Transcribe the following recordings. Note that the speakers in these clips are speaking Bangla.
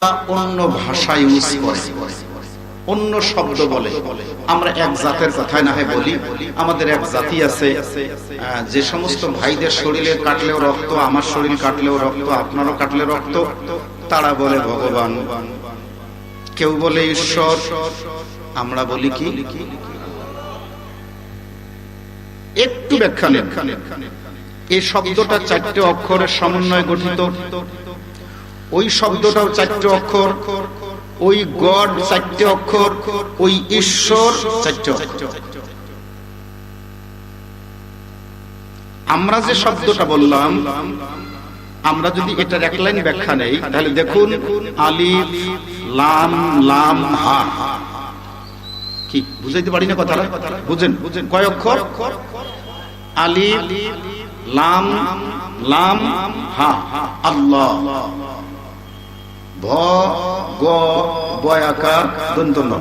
অন্য ভাষা ইউজ করে, অন্য শব্দ বলে। আমরা এক জাতের কথাই না হয় বলি, আমাদের এক জাতি আছে, যে সমস্ত ভাইদের শরীরে কাটলেও রক্ত, আমার শরীর কাটলেও রক্ত, আপনারও কাটলে রক্ত, তারা বলে ভগবান, কেউ বলে ঈশ্বর, আমরা বলি কি? একটু ব্যাখ্যা নেন। এই শব্দটা 4টে অক্ষরের সমন্বয়ে গঠিত, ওই শব্দটাও 4টে অক্ষর, ওই গড 4টে অক্ষর, ওই ঈশ্বর 4টে অক্ষর। আমরা যে শব্দটা বললাম, আমরা যদি এটার এক লাইন ব্যাখ্যা নেই, তাহলে দেখুন আলিফ লাম লাম হা, কি বুঝাইতে পারি না কথাটা? বুঝেন? কয় অক্ষর? আলিফ লাম লাম হা, আল্লাহ। ভ গ বয়াকার দন্ত ন।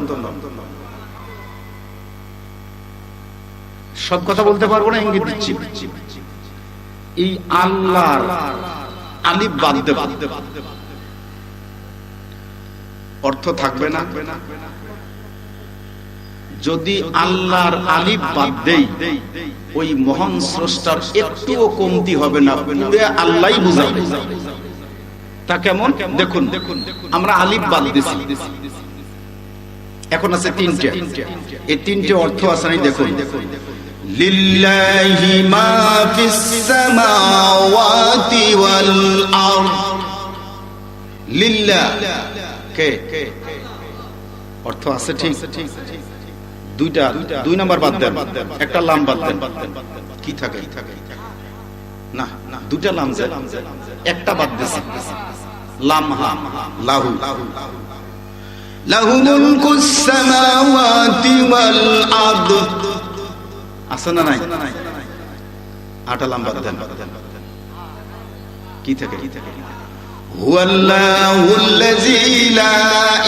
সব কথা বলতে পারবো না, ইঙ্গিত দিচ্ছি। এই আল্লাহর আলিফ বাদ দেব, অর্থ থাকবে না। যদি আল্লাহর আলিফ বাদ দেই, ওই মহান স্রষ্টার একটুও কমতি হবে না, পুরো আল্লাহই বুঝাবে। তা কেমন? দেখুন, আমরা আলিফ বাদ দিছি, এখন আছে 3টে। এই 3টে অর্থ আছে নাই, দেখুন। লিল্লাহি মা ফিস সামাওয়াতি ওয়াল আরদ। লিল্লাহ কে অর্থ আছে, ঠিক। দুইটা, 2 নাম্বার বাদ দেন, একটা লাম বাদ দেন, কি থাকে? না, 2টা লাম, একটা বাদ দিছি, লাম হা, লাহু। লাহু মুলকুস সামাওয়াতি ওয়াল আরদ, আছে না নাই? 8টা লাম বাদ দেন, কি থাকে? হুয়াল্লাহুল্লাযী লা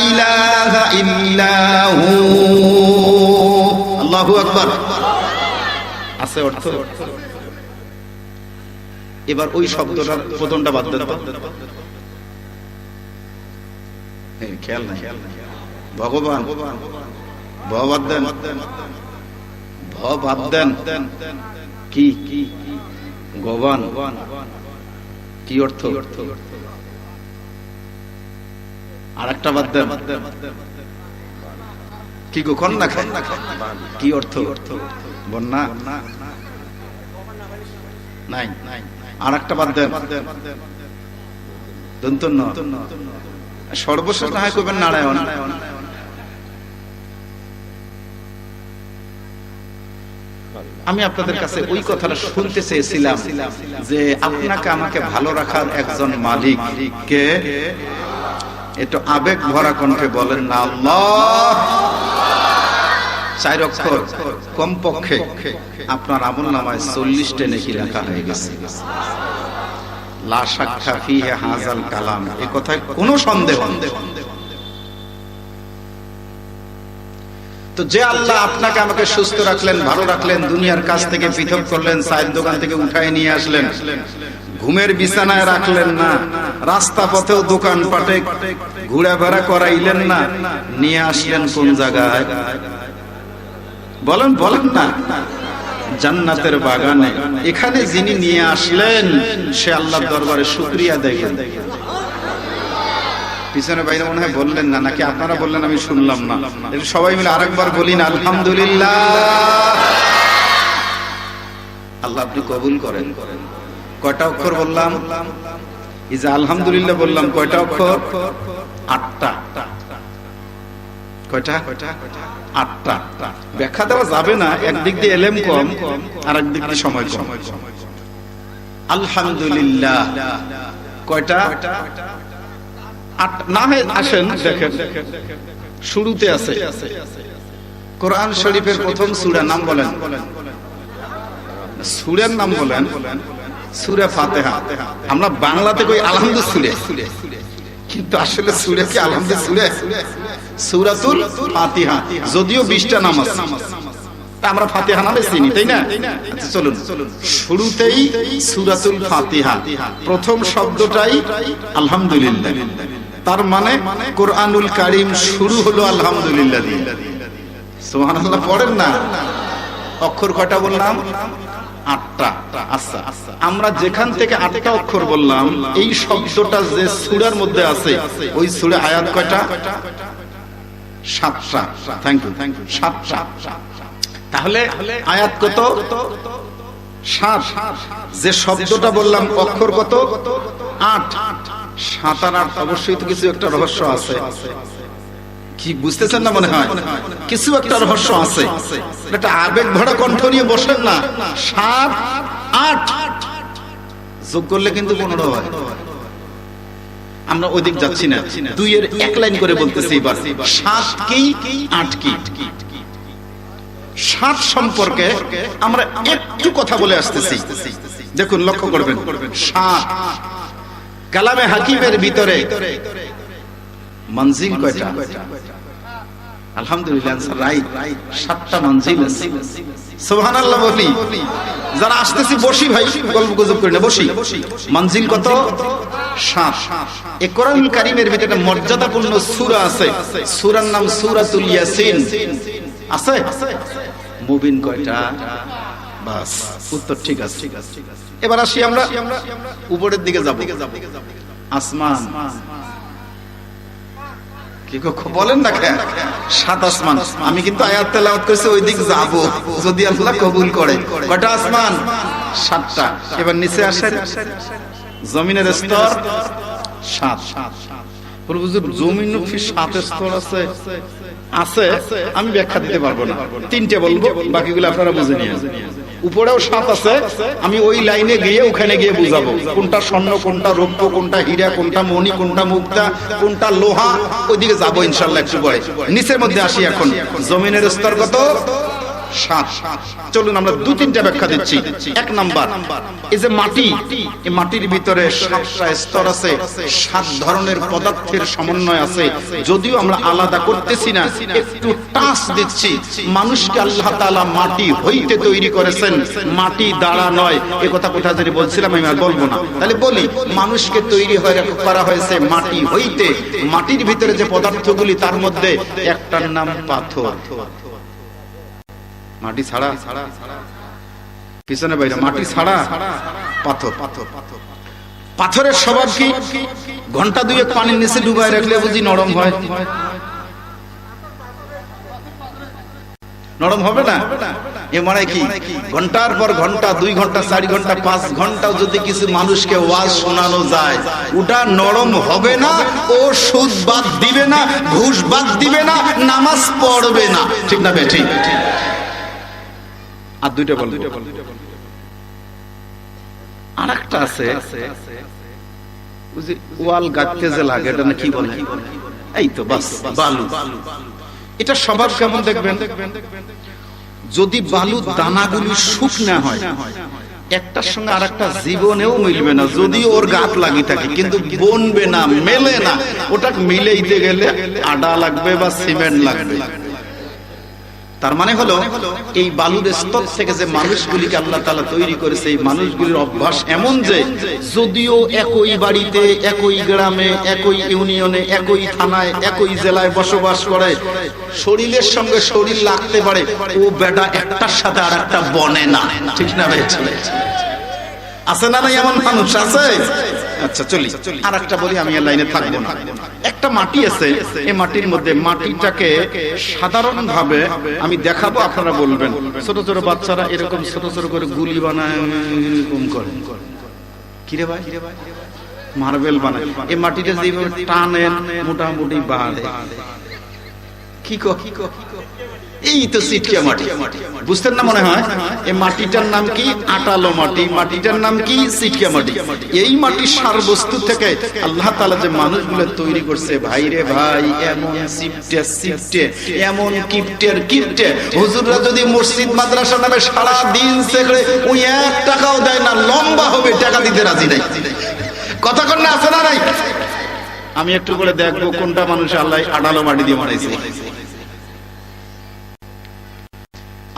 ইলাহা ইল্লা হু। আল্লাহু আকবার, আছে অর্থ। এবার ওই শব্দটার প্রথমটা বাদ দেন, খেয়াল নাই। ভগবান, ভ বাদ দেন, ভ বাদ দেন, কি? গবান, কি অর্থ? আর একটা বাদ দেন, কি গো? কন্যা খায়, কি অর্থ? বন্যা নাই। আর একটা বাদ দেন, দন্তন্য। সর্বশেষ না হয় কইবেন নারায়ণ। আমি আপনাদের কাছে ওই কথাটা শুনতে চেয়েছিলাম, যে আপনাকে আমাকে ভালো রাখার একজন মালিক কে? একটু আবেগ ভরা কণ্ঠে বলেন না আল্লাহ। 4 অক্ষর, কমপক্ষে আপনার আমলনামায় 40টে নেকি লেখা হয়ে গেছে। লা শাক্কা ফিহি হাযাল কালাম, এই কথায় কোনো সন্দেহ নেই। তো যে আল্লাহ আপনাকে আমাকে সুস্থ রাখলেন, ভালো রাখলেন, দুনিয়ার কাছ থেকে পৃথক করলেন, চায়ের দোকান থেকে উঠায় নিয়ে আসলেন, ঘুমের বিছানায় রাখলেন না, রাস্তা পথেও দোকান পাটে ঘোরাফেরা করাইলেন না, নিয়ে আসলেন কোন জায়গায়? বলেন না, জান্নাতের বাগানে। এখানে যিনি নিয়ে আসলেন, সে আল্লাহর দরবারে শুকরিয়া দেবেন। পিছনে বাইরে মনে হয় বললেন না, নাকি আপনারা বললেন আমি শুনলাম না? সবাই মিলে আরেকবার বলি না, আলহামদুলিল্লাহ। আল্লাহ আপনি কবুল করেন। কয়টা অক্ষর বললাম? এই যে আলহামদুলিল্লাহ বললাম, কয়টা অক্ষর? 8টা। কয়টা? 8টা। ব্যাখ্যা দেওয়া যাবে না, একদিক দিয়ে এলেম কম, আর একদিক দিয়ে সময় কম। আলহামদুলিল্লাহ কয়টা? 8 না হয় আসেন দেখেন, শুরুতে আছে কোরআন শরীফের প্রথম সূরা, নাম বলেন, সূরার নাম বলেন, সূরা ফাতিহা। আমরা বাংলাতে কই আলহামদুলিল্লাহ সূরা, কিন্তু আসলে সূরা কি আলহামদুলিল্লাহ সূরা? সূরাতুল ফাতিহা, যদিও 20টা নাম আছে, আমরা ফাতিহা নামে চিনি, তাই না? আচ্ছা চলুন, শুরুতেই সূরাতুল ফাতিহা, প্রথম শব্দটাই আলহামদুলিল্লাহ। তার মানে কোরআনুল কারীম শুরু হলো আলহামদুলিল্লাহ দিয়ে। সুবহানাল্লাহ পড়েন না। অক্ষর কয়টা বললাম? 8টা। আচ্ছা, আমরা যেখান থেকে 8টা অক্ষর বললাম, এই শব্দটা যে সূরার মধ্যে আছে ওই সূরা আয়াত কয়টা? 7টা। থ্যাংক ইউ, 7টা। তাহলে আয়াত কত? 7। যে শব্দটা বললাম অক্ষর কত? 8। 7 আর 8 অবশ্যই তো কিছু একটা রহস্য আছে। কি বুঝতেছেন না? মনে হয় কিছু একটা রহস্য আছে। এটা আবেগ ভরা কণ্ঠ নিয়ে বসেন না। 7 8 যোগ করলে কিন্তু 15 হয়। আমরা ওইদিক যাচ্ছি না, 2 এর এক লাইন করে বলতেছি এবার। 7 কি 8 কি? 7 সম্পর্কে আমরা একটু কথা বলে আসতেছি। দেখুন, লক্ষ্য করবেন। 7 কালামে হাকিমের ভিতরে মঞ্জিল কয়টা? আলহামদুলিল্লাহ, রাইট, 7টা মঞ্জিল আছে। সুবহানাল্লাহ বলি। যারা আসতেছি বসি ভাই, গল্প গুজব করি না, বসি। মঞ্জিল কত? 7। এই কোরআনুল কারীমের ভিতরে মর্যাদাপূর্ণ সূরা আছে। সূরার নাম সূরাতুল ইয়াসিন। আছে? মুবিন কয়টা? বাস, উত্তর ঠিক আছে। এবার আসি আমরা উপরের দিকে যাব। আসমান কি বলেন না কেন? 7 আসমান। আমি কিন্তু আয়াত তেলাওয়াত করেছি, ওই দিক যাব যদি আল্লাহ কবুল করে। কয়টা আসমান? 7টা। এবার নিচে আসেন। জমিনের স্তর 7। হুজুর জমিন কি 7 স্তর আছে? আছে, আমি ব্যাখ্যা দিতে পারবো না, 3টে বলবো, বাকিগুলো আপনারা বুঝে নিন। উপরেও 7 আছে, আমি ওই লাইনে গিয়ে ওখানে গিয়ে বুঝাবো কোনটা স্বর্ণ, কোনটা রৌপ্য, কোনটা হীরা, কোনটা মণি, কোনটা মুক্তা, কোনটা লোহা। ওইদিকে যাবো ইনশাআল্লাহ একটু পরে। নিচের মধ্যে আসি এখন। জমিনের স্তর কত? 7। চলুন আমরা 2-3টা ব্যাখ্যা দিচ্ছি। 1 নাম্বার, এই যে মাটি, এই মাটির ভিতরে 7টা স্তর আছে, 7 ধরনের পদার্থের সমন্বয় আছে। যদিও আমরা আলাদা করতেছি না, একটু টাচ দিচ্ছি। মানুষকে আল্লাহ তাআলা মাটি হইতে তৈরি করেছেন, মাটি দ্বারা নয়। এই কথা কোথা থেকে বলছিলাম, আমি আর বলবো না। তাহলে বলি, মানুষকে তৈরি করা হয়েছে মাটি হইতে। মাটির ভিতরে যে পদার্থগুলি, তার মধ্যে একটার নাম পাথর। মাটি ছাড়া পিছনে বাইরে, মাটি ছাড়া পাথর। পাথরের স্বভাব কি? ঘন্টা 2 পানির নিচে ডুবায় রাখলে বুঝি নরম হয়? নরম হবে না। এ মানে কি, ঘন্টার পর ঘন্টা, 2 ঘন্টা, 4 ঘন্টা, 5 ঘন্টাও যদি কিছু মানুষকে ওয়াজ শোনানো যায়, ওটা নরম হবে না। ও সুদ বাদ দিবে না, ঘুষ বাদ দিবে না, নামাজ পড়বে না। ঠিক না? ঠিক। আর 2টা বলবো। আরেকটা আছে, ওয়াল গাঁথতে যে লাগে, এটা না কি বলে? এই তো বাস, বালু। এটা স্বভাব কেমন দেখবেন? যদি বালুর দানাগুলি শুকনা হয়, একটার সঙ্গে আরেকটা জীবনেও মিলবে না। যদি ওর গাত লাগি থাকে, কিন্তু বনবে না, মেলে না। ওটা মিলাইতে গেলে আডা লাগবে বা সিমেন্ট লাগবে। তার মানে হলো, এই বালুর স্তর থেকে যে মানুষগুলিকে আল্লাহ তাআলা তৈরি করেছে, এই মানুষগুলির অভ্যাস এমন যে যদিও একই বাড়িতে, একই গ্রামে, একই ইউনিয়নে, একই থানায়, একই জেলায় বসবাস করে, শরীরের সঙ্গে শরীর লাগতে পারে, ও বেটা একটার সাথে আর একটা বনে না। ঠিক না ভাই? আছে না? নাই এমন মানুষ আছে? আচ্ছা চলি, আর একটা বলি, আমি এই লাইনে থাকবো না। একটা মাটি আছে, এই মাটির মধ্যে, মাটিটাকে সাধারণ ভাবে আমি দেখাবো, আপনারা বলবেন। ছোট ছোট বাচ্চারা এরকম ছোট ছোট করে গুলি বানায়, এরকম করে। কিরে ভাই? মার্বেল বানায়। এই মাটিটা যেভাবে টানেন, মোটামুটি বাড়ে। কি এই তো সিটকিয়া মাটি। বুঝতেন না মনে হয়? এই মাটিটার নাম কি? আটালো মাটি। মাটিটার নাম কি? সিটকিয়া মাটি। এই মাটির সারবস্তু থেকে আল্লাহ তাআলা যে মানুষগুলো তৈরি করছে, ভাই রে ভাই, এমন সিফটে, এমন কিপটে। হুজুররা যদি মসজিদ মাদ্রাসা নামে সারা দিন সেখানে ওই 1 টাকাও দেয় না, লম্বা হবে, টাকা দিতে রাজি নাই। কথা কন না, আছে না নাই? আমি একটু করে দেখবো কোনটা মানুষ আল্লাহ আটালো মাটি দিয়ে বানাইছে।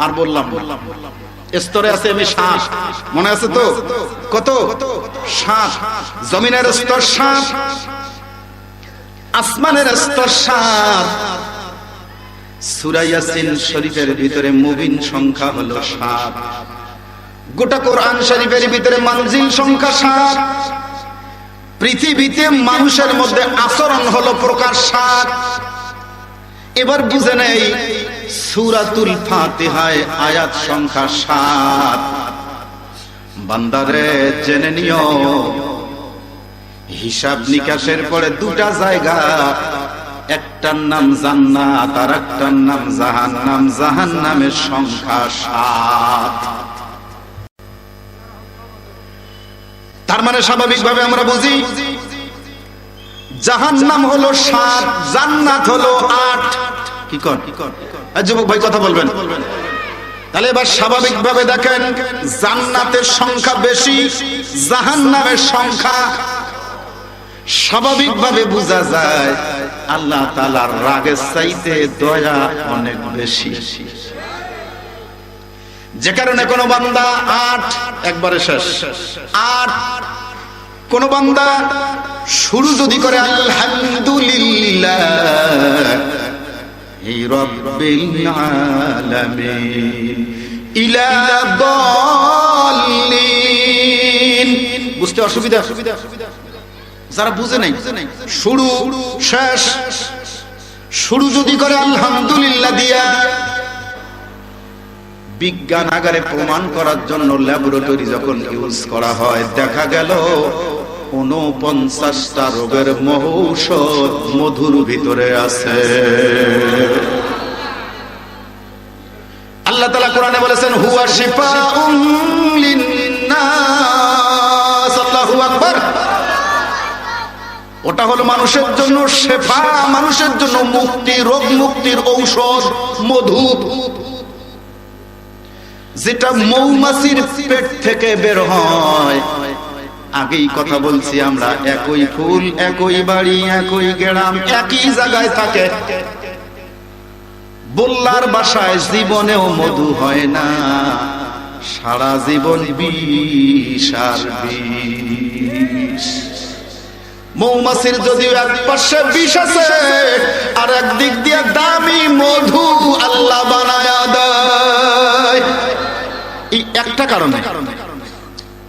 আর বললাম স্তরে আছে, আমি 7, মনে আছে তো? কত? 7। জমিনের স্তর 7। আসমানের স্তর 7। সূরা ইয়াসিন শরীফের ভিতরে মুবিন সংখ্যা হলো 7। গোটা কোরআন শরীফের ভিতরে মানজিল সংখ্যা 7। পৃথিবীতে মানুষের মধ্যে আচরণ হলো প্রকার 7। এবার বুঝে নেই সূরাতুল ফাতিহায় আয়াত সংখ্যা 7। বান্দারে জেনে নিও, হিসাব নিকাশের পরে দুটা জায়গা, একটার নাম জান্নাত আর একটার নাম জাহান্নাম। জাহান্নামের সংখ্যা 7। তার মানে স্বাভাবিকভাবে আমরা বুঝি জাহান্নাম হলো 7, জান্নাত হলো 8। কি কোন যুবক ভাই কথা বলবেন? তাহলে এবার স্বাভাবিকভাবে দেখেন, জান্নাতের সংখ্যা বেশি, জাহান্নামের সংখ্যা। স্বাভাবিকভাবে বোঝা যায় আল্লাহ তাআলার রাগের চাইতে দয়া অনেক বেশি। যে কারণে কোন বান্দা 8 একবারে শেষ 8, কোন বান্দা শুরু যদি করে আলহামদুলিল্লাহি রাব্বিল আলামিন ইলা দাল্লিন, বুঝতে অসুবিধা? যারা বুঝে নাই শুরু শেষ, শুরু যদি করে আলহামদুলিল্লাহ দিয়া, বিজ্ঞান আগারে প্রমাণ করার জন্য ল্যাবরেটরি যখন ইউজ করা হয়, দেখা গেল 49টা রোগের মহৌষধ মধুর ভিতরে আছে। আল্লাহ তাআলা কোরআনে বলেছেন হুয়া শিফাউন লিন্নাস। আল্লাহু আকবার। ওটা হলো মানুষের জন্য শেফা, মানুষের জন্য মুক্তি, রোগ মুক্তির ঔষধ মধু, যেটা মৌমাছির পেট থেকে বের হয়। আগেই কথা বলছি আমরা, একই ফুল, একই বাড়ি, একই গ্রাম, একই জায়গায় থাকে। বল্লার বাসায় জীবনেও মধু হয় না, সারা জীবন বিষ আর বিষ। মৌমাছির যদিও এক পাশে বিষ আছে, আর একদিক দিয়ে দামি মধু আল্লাহ বানায়া দেয়। এই একটা কারণে,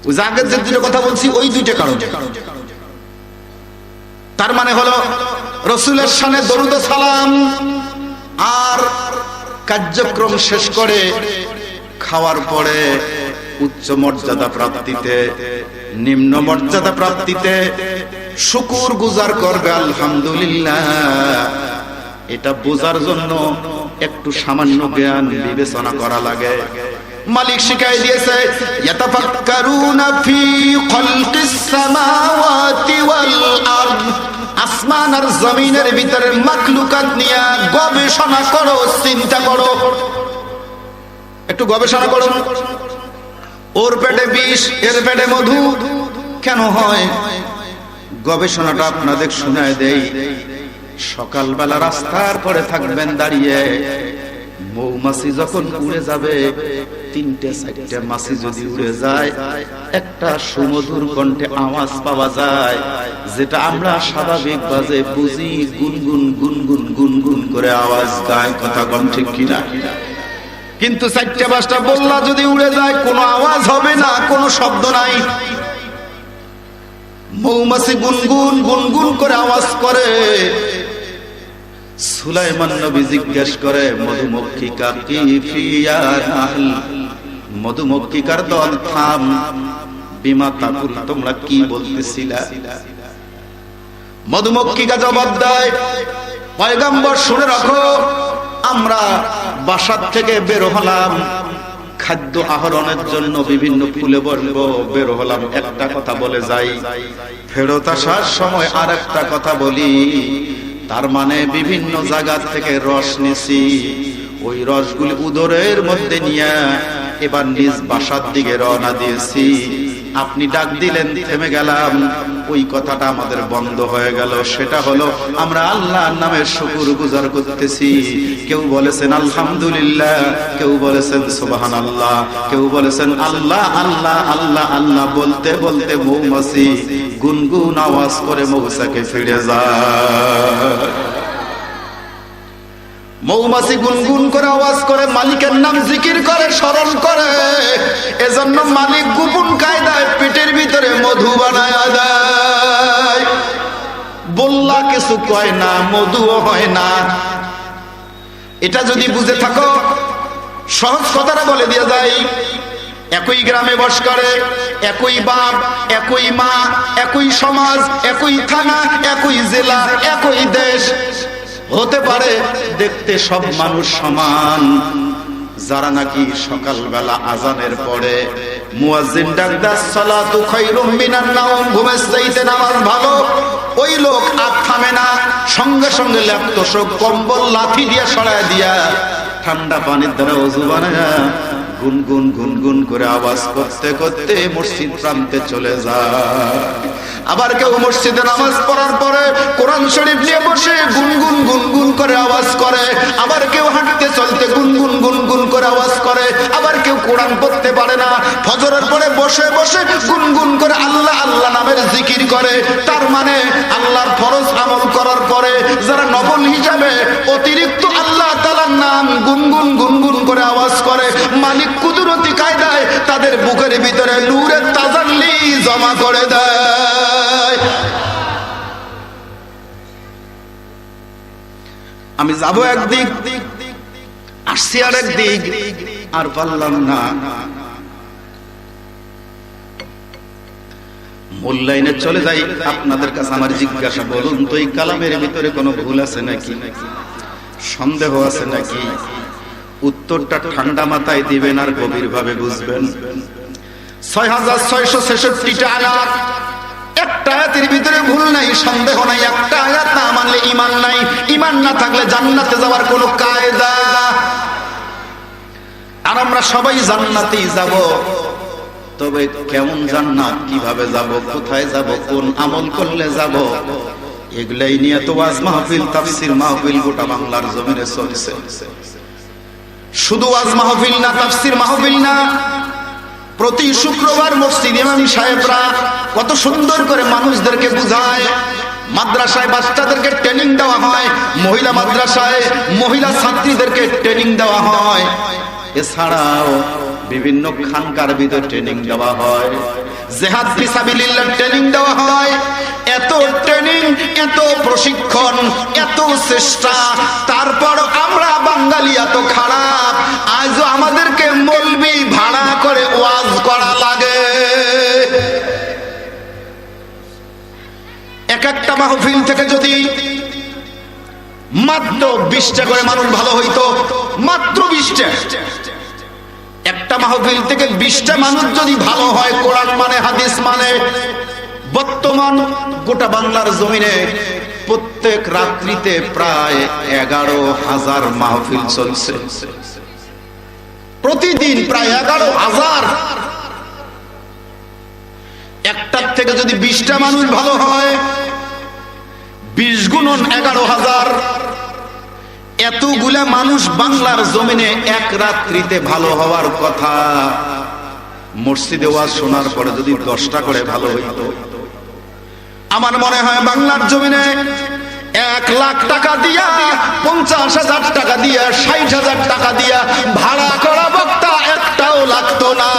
ওই আগের যে দুটো কথা বলছি ওই দুইটা কারণে। তার মানে হলো রাসূলের শানে দরুদ ও সালাম, আর কার্যক্রম শেষ করে খাওয়ার পরে উচ্চ মর্যাদা প্রাপ্তিতে, নিম্ন মর্যাদা প্রাপ্তিতে শুকর গুজার করবে আলহামদুলিল্লাহ। এটা বোঝার জন্য একটু সামান্য জ্ঞান বিবেচনা করা লাগে। মালিক শিখাই দিয়েছে ইয়াতাফাক্কারুনা ফি খালকিস সামাওয়াতি ওয়াল আরদ, আসমান আর জমিনের ভিতরে মাখলুকাত নিয়ে গবেষণা করো, চিন্তা করো, একটু গবেষণা করো। ওর পেটে বিষ, এর পেটে মধু কেন হয়? গবেষণাটা আপনাদের শোনায় দেই। সকালবেলা রাস্তার পরে থাকবেন দাঁড়িয়ে, মৌমাছি যখন উড়ে যাবে, 3-4টা মাছি যদি উড়ে যায়, একটা সুমধুর কণ্ঠে আওয়াজ পাওয়া যায়, যেটা আমরা স্বাভাবিকভাবে বুঝি গুনগুন গুনগুন গুনগুন করে আওয়াজ গায়। কথা কোন ঠিক কিনা? কিন্তু 4টা-5টা বল্লা যদি উড়ে যায়, কোনো আওয়াজ হবে না, কোনো শব্দ নাই। মৌমাছি গুনগুন গুনগুন করে আওয়াজ করে। সুলাইমান নবী জিজ্ঞেস করে মধুমক্ষিকা কি ফিয়া নাহল, মধুমক্ষিকার দল থাম, বিমা তাকুল, তোমরা কি বলতেছিলা? মধুমক্ষিকা জবাব দেয়, পয়গম্বর শুনে রাখো, আমরা বাসার থেকে বের হলাম খাদ্য আহরণের জন্য, বিভিন্ন ফুলে বলব বের হলাম, একটা কথা বলে যাই, ফেরত আসার সময় আর একটা কথা বলি। তার মানে বিভিন্ন জায়গা থেকে রস নিছি, ওই রসগুলি উদরের মধ্যে নিয়ে এবার নিজ বাসার দিকে রওনা দিয়েছি। আপনি ডাক দিলেন, থেমে গেলাম। ওই কথাটা আমাদের বন্ধ হয়ে গেল। সেটা হলো আমরা আল্লাহর নামের শুকরগুজার করতেছি। কেউ বলেছেন আলহামদুলিল্লাহ, কেউ বলেছেন সুবহানাল্লাহ, কেউ বলেছেন আল্লাহ আল্লাহ আল্লাহ আল্লাহ। বলতে বলতে মৌমাছি গুনগুন আওয়াজ করে মৌচাকে ফিরে যায়। মৌমাছি গুনগুন করে আওয়াজ করে মালিকের নাম জিকির করে, স্মরণ করে। এজন্য মালিক গোপন কায়দায় পেটের ভিতরে মধু বানায় দেয়। বললা কিছু কয় না, মধুও হয় না। এটা যদি বুঝে থাকো, সহজ কথাটা বলে দিয়ে যায়। একই গ্রামে বস করে, একই বাপ, একই মা, একই সমাজ, একই থানা, একই জেলা, একই দেশ। হতে পারে দেখতে সব মানুষ সমান। যারা নাকি সকালবেলা আজানের পরে মুয়াজ্জিন ডাক দেয় সালাতু খায়রুম মিনান নাওম, ঘুমের চাইতে নামাজ ভালো, ওই লোক আর থামে না। সঙ্গে সঙ্গে ল্যাপটপ কম্বল লাথি দিয়ে সরায় দিয়া ঠান্ডা পানির দ্বারা ওযু বানায়া গুনগুন গুনগুন করে আওয়াজ করতে করতে মসজিদ প্রান্তে চলে যায়। আবার কেউ মসজিদে নামাজ পড়ার পরে কোরআন শরীফ নিয়ে বসে গুনগুন গুনগুন করে আওয়াজ করে। আবার কেউ হাঁটতে চলতে গুনগুন গুনগুন করে আওয়াজ করে। আবার কেউ কোরআন পড়তে পারে না, ফজরের পরে বসে বসে গুনগুন করে আল্লাহ আল্লাহ নামের জিকির করে। তার মানে আল্লাহর ফরজ আমল করার পরে যারা নফল হিসাবে অতিরিক্ত আল্লাহ তাআলার নাম গুনগুন গুনগুন করে আওয়াজ করে, মালিক কুদরতি কায়দায় তাদের বুকের ভিতরে নূরের তাজাল্লি জমা করে দেয়। আমি যাব একদিক, আসছি আর একদিক, আর পারলাম না। মূল লাইনে চলে যাই। আপনাদের কাছে আমার জিজ্ঞাসা, বলুন তো এই কালামের ভিতরে কোনো ভুল আছে নাকি, সন্দেহ আছে নাকি? উত্তরটা ঠান্ডা মাথায় দিবেন আর গভীর ভাবে বুঝবেন। 6666টা আয়াত, একটা আয়াতের ভিতরে ভুল নাই, সন্দেহ নাই। একটা আয়াত না মানলে ঈমান নাই। ঈমান না থাকলে জান্নাতে যাওয়ার কোনো কায়দা। আর আমরা সবাই জান্নাতেই যাব, তবে কেমন জান্নাত, কিভাবে যাব, কোথায় যাব, কোন আমল করলে যাব, এগুলাই নিয়ে তো ওয়াজ মাহফিল, তাফসীর মাহফিল গোটা বাংলার জমিনে চলছে। শুধু ওয়াজ মাহফিল না, তাফসীর মাহফিল না, প্রতি শুক্রবার মসজিদ ইমাম সাহেবরা কত সুন্দর করে মানুষদেরকে বুঝায়। মাদ্রাসায় বাচ্চাদেরকে ট্রেনিং দেওয়া হয়, মহিলা মাদ্রাসায় মহিলা ছাত্রীদেরকে ট্রেনিং দেওয়া হয়। এছাড়াও বিভিন্ন খানকার ভিতরে ট্রেনিং দেওয়া হয়, জিহাদ ফি সাবিলিল্লাহ ট্রেনিং দেওয়া হয়। এত ট্রেনিং, এত প্রশিক্ষণ, এত চেষ্টা, তারপর আমরা বাঙালি এত খারাপ, আজও আমাদেরকে মৌলবি ভাড়া করে ওয়াজ করা লাগে। এক একটা মাহফিল থেকে যদি মাত্র 20টা করে মানুষ ভালো হইতো, মাত্র 20টা, একটা মাহফিল থেকে 20টা মানুষ যদি ভালো হয়, কোরআন মানে, হাদিস মানে, বর্তমান গোটা বাংলার জমিনে প্রত্যেক রাত্রিতে প্রায় 11,000 মাহফিল চলছে। প্রতিদিন প্রায় 11,000। একটার থেকে যদি 20টা মানুষ ভালো হয়, 20 গুণন 11,000। এতগুলা মানুষ বাংলার জমিনে এক রাত্রিতে ভালো হওয়ার কথা। মসজিদে ওয়াজ শোনার পরে যদি 10টা করে ভালো হইতো, আমার মনে হয় বাংলার জমিনে 1 লাখ টাকা দিয়া, 50,000 টাকা দিয়া, 60,000 টাকা দিয়া ভাড়া করা বক্তা একটাও লাগতো না।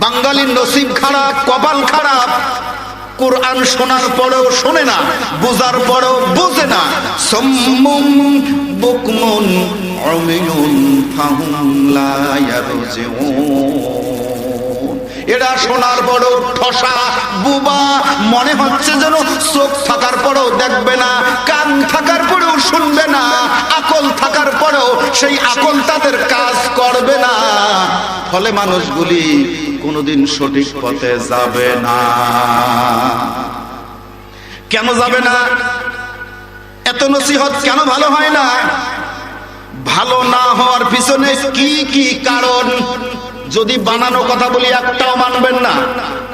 বাঙালির নসিব খারাপ, কপাল খারাপ। কোরআন শোনার পরেও শোনে না, বুঝার পরেও বুঝে না। সাম্মুম বুকমুন উমিয়ুন ফাহুম লা ইয়ারজিউন। এরা শোনার পরেও ঠসা, বুবা, মনে হচ্ছে যেন চোখ থাকার পরেও দেখবে না, কান থাকার পরেও শুনবে না, আকল থাকার পরেও সেই আকল তাদের কাজ করবে না। ফলে মানুষগুলি কোনদিন সঠিক পথে যাবে না। কেন যাবে না? এত নসিহত কেন ভালো হয় না? ভালো না হওয়ার পিছনে কি কি কারণ যদি বানানো কথা বলি একটাও মানবেন না।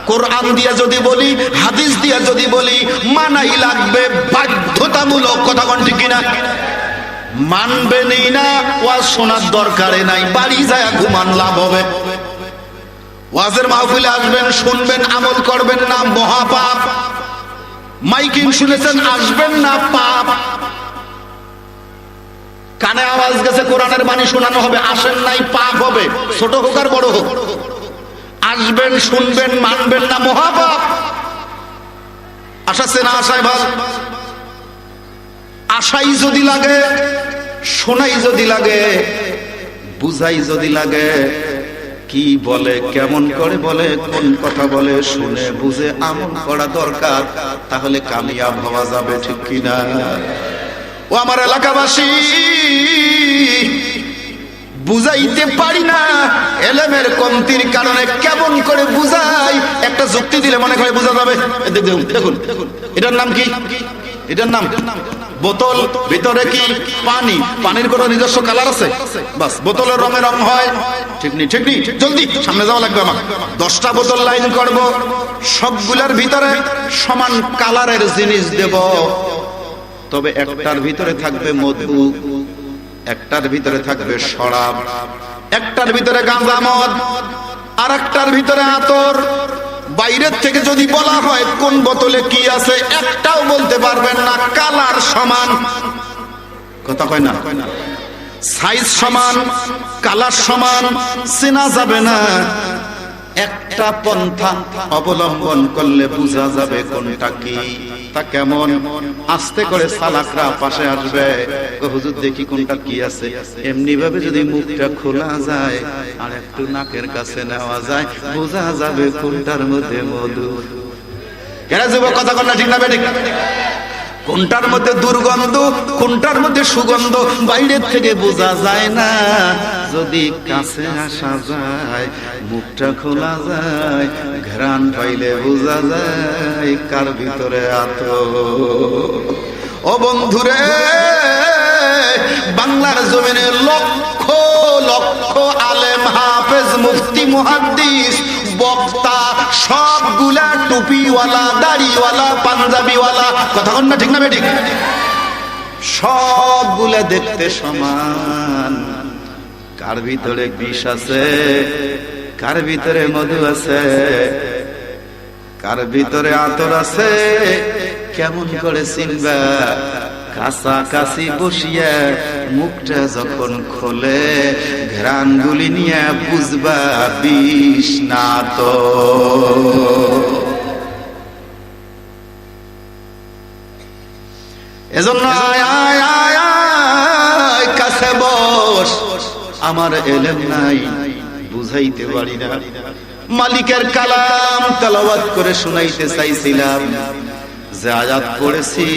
কোরআন দিয়ে যদি বলি, হাদিস দিয়ে যদি বলি, মানাই লাগবে বাধ্যতামূলক। কথা কোন ঠিক কিনা? মানবেনই না, ওয়াজ শোনার দরকারে নাই, বাড়ি যায় ঘুমান, লাভ হবে। ওয়াজের মাহফিলে আসবেন, শুনবেন, আমল করবেন না, মহাপাপ। মাইকিং শুনেছেন, আসবেন না, পাপ। কানে আওয়াজ গেছে, কোরআনের বাণী শোনানো হবে, আসেন নাই, পাপ হবে, ছোট হোক আর বড় হোক। আসবেন, শুনবেন, মানবেন না, মহাপাপ। আসাচ্ছে না, আশায় ভাল। আশাই যদি লাগে, শোনাই যদি লাগে, বুঝাই যদি লাগে, কি বলে, কেমন করে বলে, কোন কথা বলে, শুনে বুঝে আমল করা দরকার, তাহলে কামিয়াব হওয়া যাবে। ঠিক কিনা? ও আমার এলাকাবাসী, বুঝাইতে পারি না, এলেমের কমতির কারণে। কেমন করে বুঝাই? একটা যুক্তি দিলে মনে করে বোঝা যাবে। দেখুন, এটার নাম কি? এটার নাম বোতল, ভিতরে কি? পানি। পানির কোনো নিজস্ব কালার আছে? বাস, বোতলের রঙে রং হয়। ঠিক নেই, ঠিক নেই, জলদি সামনে যাওয়া লাগবে আমার। 10টা বোতল লাইন করব, সবগুলোর ভিতরে সমান কালারের জিনিস দেব, তবে একটার ভিতরে থাকবে মধু, একটার ভিতরে থাকবে শরাব, একটার ভিতরে গাঁজা মদ, আর একটার ভিতরে আতর। বাইরের থেকে যদি বলা হয় কোন বোতলে কি আছে, একটাও বলতে পারবেন না। কালার সমান, কথা কয় না, সাইজ সমান, কালার সমান, চেনা যাবে না। একটা পন্থা অবলম্বন করলে বোঝা যাবে কোনটা কি। তা কেমন? আস্তে করে সালাকরা পাশে আসবে, হুজুর দেখি কোনটা কি আছে। এমনি ভাবে যদি মুখটা খোলা যায় আর একটু নাকের কাছে নেওয়া যায়, বোঝা যাবে কোনটার মধ্যে মধু। কেন যুবক, কথা কন না, ঠিক না বেঠিক? কোনটার মধ্যে দুর্গন্ধ, কোনটার মধ্যে সুগন্ধ বাইরের থেকে বোঝা যায় না। যদি কাছে আসা যায়, মুখটা খোলা যায়, ঘ্রাণ পাইলে বোঝা যায় কার ভিতরে আতর। ও বন্ধুরে, বাংলার জমিনে লক্ষ লক্ষ আলেম, হাফেজ, মুফতি, মুহাদ্দিস, বক্তা, সবগুলা টুপিওয়ালা, দাড়িওয়ালা, পাঞ্জাবিওয়ালা। কথা কন না, ঠিক না বেঠিক? সবগুলা দেখতে সমান। কার ভিতরে বিষ আছে, কার ভিতরে মধু আছে, কার ভিতরে আতর আছে, কেমন করে চিনবা? কাছাকাছি বসিয়া মুখটা যখন খোলে, ঘ্রাণগুলি নিয়ে বুঝবা বিষ না তো। এজন্য কাছে বস। আমার এলেম নাই, বুঝাইতে পারি না। মালিকের কালাম তেলাওয়াত করে শুনাইতে চাইছিলাম, যে আয়াত পড়েছি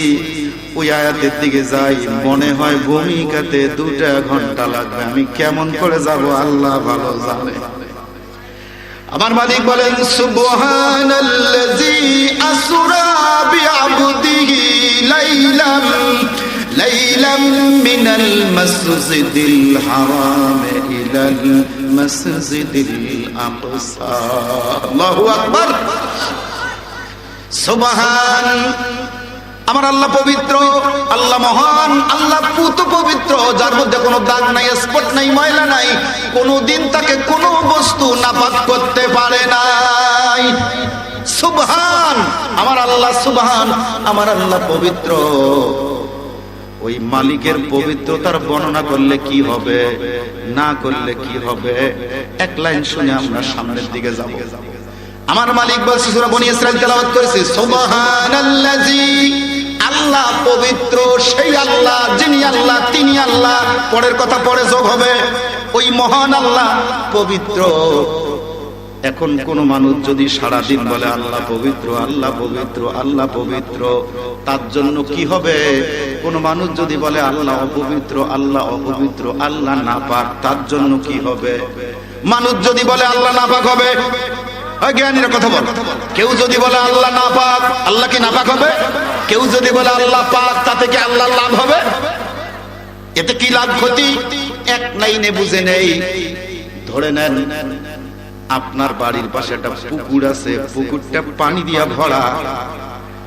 ওই আয়াতের দিকে যাই, মনে হয় ভূমিকাতে 2 ঘন্টা লাগবে। আমি কেমন করে যাব আল্লাহ ভালো জানে। আমার মালিক বলেন, সুবহানাল্লাযী আসরা বিআবদিহি লাইলাম লাইলাম মিনাল মাসজিদিল হারাম ইলাল মাসজিদিল আকসা। আল্লাহু আকবার। সুবহান, আমার আল্লাহ পবিত্র, আল্লাহ মহান, আল্লাহ পুত পবিত্র, যার মধ্যে কোনো দাগ নাই, স্পট নাই, ময়লা নাই। কোনদিন তাকে কোনো বস্তু নাপাক করতে পারে নাই। সুবহান, আমার আল্লাহ সুবহান, আমার আল্লাহ পবিত্র। ওই মালিকের পবিত্রতার বর্ণনা করলে কি হবে, না করলে কি হবে, এক লাইন শুনে আমরা সামনের দিকে যাব। আমার মালিক বলছে, সূরা বনী ইসরাঈল তেলাওয়াত করেছে, সুবহানাল্লাযী, আল্লাহ পবিত্র, সেই আল্লাহ, যিনি আল্লাহ, তিনি আল্লাহ। পরের কথা পরে যোগ হবে। ওই মহান আল্লাহ পবিত্র। এখন কোন মানুষ যদি সারাদিন বলে আল্লাহ পবিত্র, আল্লাহ পবিত্র, আল্লাহ পবিত্র, তার জন্য কি হবে? কোন মানুষ যদি বলে আল্লাহ অপবিত্র, আল্লাহ অপবিত্র, আল্লাহ নাপাক, তার জন্য কি হবে? মানুষ যদি বলে আল্লাহ নাপাক হবে, জ্ঞানীরা কথা বল, কেউ যদি বলে আল্লাহ নাপাক, আল্লাহ কি নাপাক হবে? কেউ যদি বলে আল্লাহ পাক, তাতে কি আল্লাহ লাভ হবে? এতে কি লাভ ক্ষতি এক লাইনে বুঝে নেই। ধরে নেন আপনার বাড়ির পাশে একটা পুকুর আছে, পুকুরটা পানি দিয়া ভরা,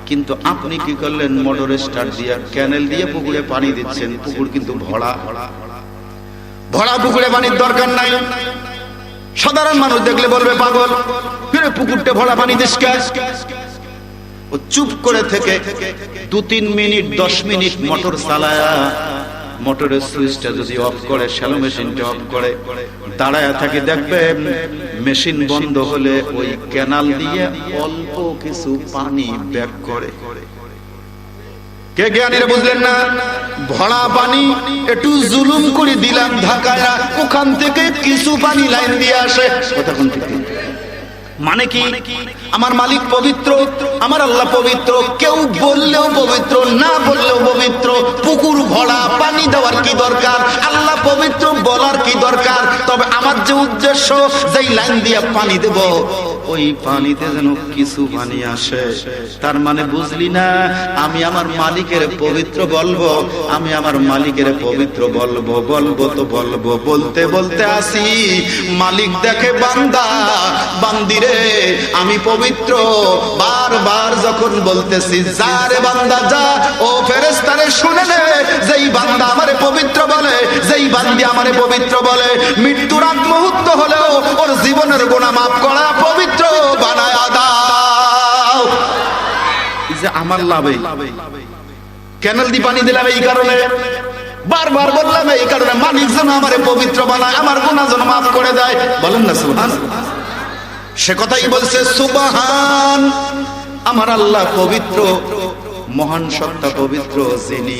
কিন্তু আপনি কি করলেন, মোটর স্টার্ট দিয়া ক্যানেল দিয়ে পুকুরে পানি দিচ্ছেন, পুকুর কিন্তু ভরা। ভরা পুকুরে পানির দরকার নাই। সাধারণ মানুষ দেখলে বলবে পাগল, ফিরে পুকুরটা ভরা পানি দিস কেন? ও চুপ করে থেকে 2-3 মিনিট 10 মিনিট মোটর চালায়া, মোটরের সুইচটা যদি অফ করে, শ্যালো মেশিনটা অফ করে দাঁড়ায় থাকে, দেখবে মেশিন বন্ধ হলে ওই ক্যানাল দিয়ে অল্প কিছু পানি ব্যাক করে। কে জ্ঞানীরা বুঝলেন না? ভরা পানি একটু জুলুম করে দিলাম ঢাকায়া, ওখান থেকে কিছু পানি লাইন দিয়ে আসে। কথা কোন ঠিক? মানে কি, আমার মালিক পবিত্র, আমার আল্লাহ পবিত্র, কেউ বললেও পবিত্র, না বললেও পবিত্র। পুকুর ভরা, পানি দেওয়ার কি দরকার? আল্লাহ পবিত্র বলার কি দরকার? তবে আমার যে উদ্দেশ্য, যেই লাইন দিয়ে পানি দেব, ওই পানিতে যেন কিছু পানি আসে। তার মানে বুঝলি না, আমি আমার মালিকের পবিত্র বলবো, আমি আমার মালিকের পবিত্র বলবো, বলবো তো বলবো, বলতে বলতে আসি, মালিক দেখে বান্দা, বান্দির আমি পবিত্র। বারবার যখন বলতেছি যা রে বান্দা যা, ও ফেরেশতারে শুনে নে, যেই বান্দা আমারে পবিত্র বলে, যেই বান্দি আমারে পবিত্র বলে, মৃত্যুর আগ মুহূর্ত হলেও ওর জীবনের গুনাহ মাফ করা, পবিত্র বানায় দাও। এই যে আমার লাভে ক্যানেল দি পানি দিলাম, এই কারণে বারবার বললাম, এই কারণে মালিক যেন আমারে পবিত্র বানায়, আমার গুনাহ যেন মাফ করে দেয়। বলেন না সুবহানাল্লাহ। সে কথাই বলছে সুবহান, আমার আল্লাহ পবিত্র, মহান সত্তা পবিত্র, যিনি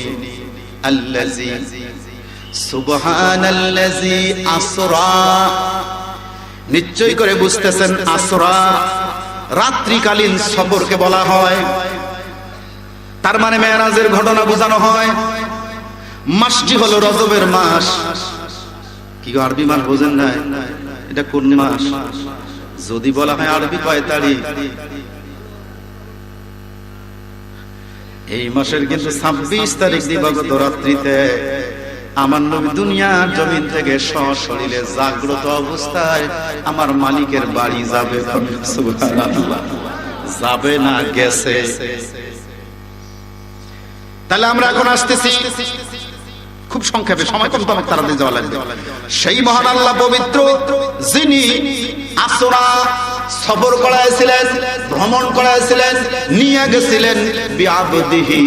আল্লাযী, সুবহানাল্লাযী আসরা। নিশ্চয় করে বুঝতেছেন, আসরা রাত্রিকালীন সফরকে বলা হয়। তার মানে মেরাজের ঘটনা বোঝানো হয়। মাসটি হলো রজবের মাস। কি আরবি মাস বোঝেন না? এটা কোন মাস? যদি বলা হয় আরবি কয় তারিখ, এই মাসের কিন্তু 26 তারিখ দিবাগত রাত্রিতে আমার নবী দুনিয়ার জমিন থেকে সশরীরে জাগ্রত অবস্থায় আমার মালিকের বাড়ি যাবে। সুবহানাল্লাহ। যাবে না, গেছে। তাহলে আমরা এখন আসতেছি খুব সংক্ষেপে, সময় কম, তো আমার তাড়াতাড়ি যাওয়া লাগবে। সেই মহান আল্লাহ পবিত্র, যিনি আসরা সফর করাইছিলেন, ভ্রমণ করাইছিলেন, নিয়ে গেছিলেন বিআবদিহি,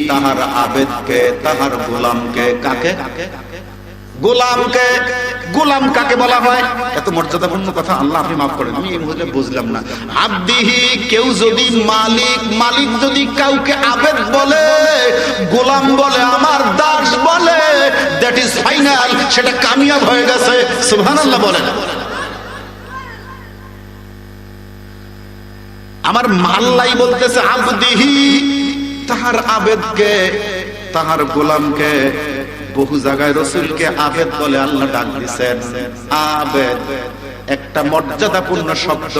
তাহার আবেদকে, তাহার গোলামকে। কাকে? গোলামকে। গোলাম কাকে বলা হয়? এত মর্যাদাপূর্ণ কথা, আল্লাহ আপনি মাফ করেন, আমি এই মুহূর্তে বুঝলাম না। আবদিহি, কেউ যদি মালিক, মালিক যদি কাউকে আবেদ বলে, গোলাম বলে, আমার দাস বলে, দ্যাট ইজ ফাইনাল, সেটা কামিয়াব হয়ে গেছে। সুবহানাল্লাহ বলেন। আমার আল্লাহ বলতেছে আবদিহি, তাহার আবেদকে, তাহার গোলামকে। বহু জায়গায় রাসূলকে আবেদ বলে আল্লাহ ডাক দিয়েছেন। আবেদ একটা মর্যাদাপূর্ণ শব্দ।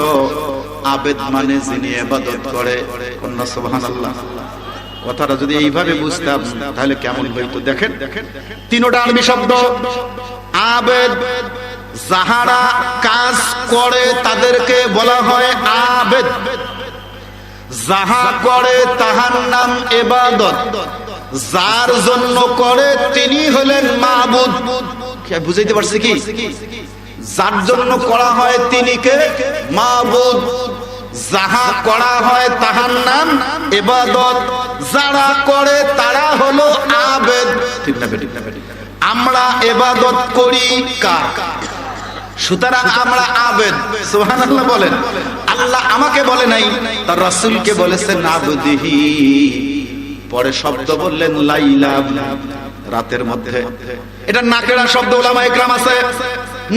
আবেদ মানে যিনি ইবাদত করে। কন্যা সুবহানাল্লাহ। কথাটা যদি এইভাবে বুঝতাম তাহলে কেমন হইতো দেখেন। তিনটা আরবি শব্দ। আবেদ, যাহারা কাজ করে তাদেরকে বলা হয় আবেদ। যাহা করে তাহার নাম ইবাদত। যার জন্য করে তিনি হলেন মাবুদ। বুঝাইতে পারছি কি? যার জন্য করা হয় তিনি কে? মাবুদ। যাহা করা হয় তাহার নাম ইবাদত। যারা করে তারা হলো আবেদ। ঠিক না বেটি? আমরা ইবাদত করি কার? সুতরাং আমরা আবেদ। সুবহানাল্লাহ বলেন। আল্লাহ আমাকে বলে নাই, তার রাসূলকে বলেছেন আবদিহি। পরে শব্দ বললেন লাইলা, রাতের মধ্যে। এটা নাকেরা শব্দ, উলামায়ে কেরাম আছে।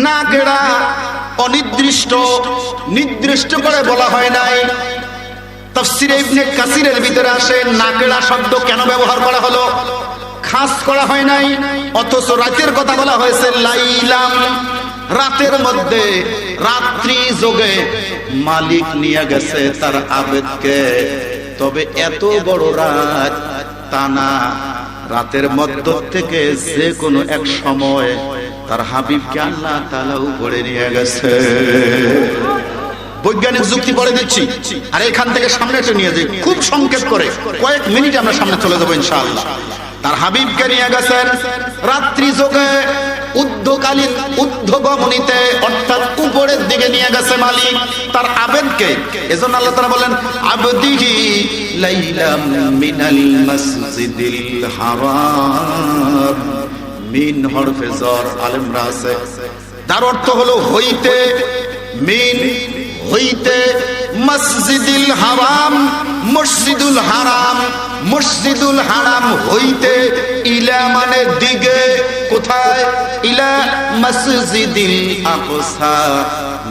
নাকেরা অনির্দিষ্ট, নির্দিষ্ট করে বলা হয় নাই। তাফসীরে ইবনে কাসিরের ভিতরে আসে নাকেরা শব্দ কেন ব্যবহার করা হলো, খাস করা হয় নাই। অথচ রাতের কথা বলা হয়েছে লাইলাম, রাতের মধ্যে, রাত্রি যোগে মালিক নিয়ে গেছে তার আবেদকে। তবে এত বড় রাত তা না, রাতের মধ্য থেকে যে কোনো এক সময় তার হাবিবকে আল্লাহ তাআলা উপরে নিয়ে গেছে। বৈজ্ঞানিক যুক্তি পড়ে দিচ্ছি, আর এখান থেকে সামনে একটু নিয়ে যাই, খুব সংক্ষেপ করে কয়েক মিনিটে আমরা সামনে চলে যাবো ইনশাআল্লাহ। তার হাবিবকে নিয়ে গেছেন রাত্রি যোগে ঊর্ধ্বকালীন ঊর্ধ্বগমনীতে, অর্থাৎ উপরের দিকে নিয়ে গেছে মালিক তার আবেদকে। এজন্য আল্লাহ তাআলা বলেন আবদিহি লাইলাম মিনাল মাসজিদিল হারাম, মিন হরফে জর আলেমরা আছে, তার অর্থ হলো হইতে, মিন হইতে, মসজিদুল হারাম মসজিদুল হারাম, মসজিদুল হারাম হইতে, ইলা মানে দিকে, কোথায়? ইলা মসজিদিল আকসা,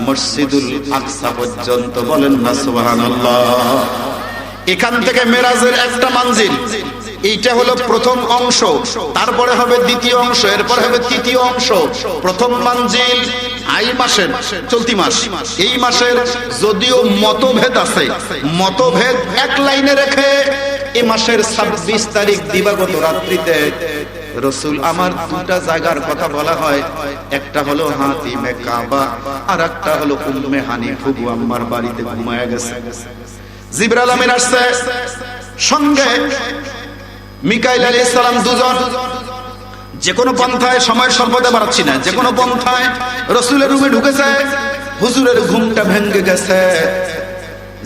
মসজিদুল আকসা পর্যন্ত। বলেন না সুবহানাল্লাহ। এখান থেকে মেরাজের একটা মঞ্জিল, এইটা হলো প্রথম অংশ, তারপরে হবে দ্বিতীয় অংশ, এরপরে হবে তৃতীয় অংশ। প্রথম মঞ্জিল এই মাসের চলতি মাস, এই মাসের যদিও মতভেদ আছে, মতভেদ এক লাইনে রেখে এই মাসের 26 তারিখ দিবাগত রাত্রিতে রাসূল আমার দুটা জায়গার কথা বলা হয়, একটা হলো হাতিমে কাবা, আর একটা হলো উম্মে হানি ফুবু আম্মার বাড়িতে ঘুমায়া গেছে। জিবরাইল আমিন আসছে, সঙ্গে মিকাইল আলাইহিস সালাম দুজন। যে কোনো পন্থায়, সময় স্বল্পতা বাড়াচ্ছি না, যে কোনো পন্থায় রাসূলের রুমে ঢুকেছে, হুজুরের ঘুমটা ভেঙে গেছে।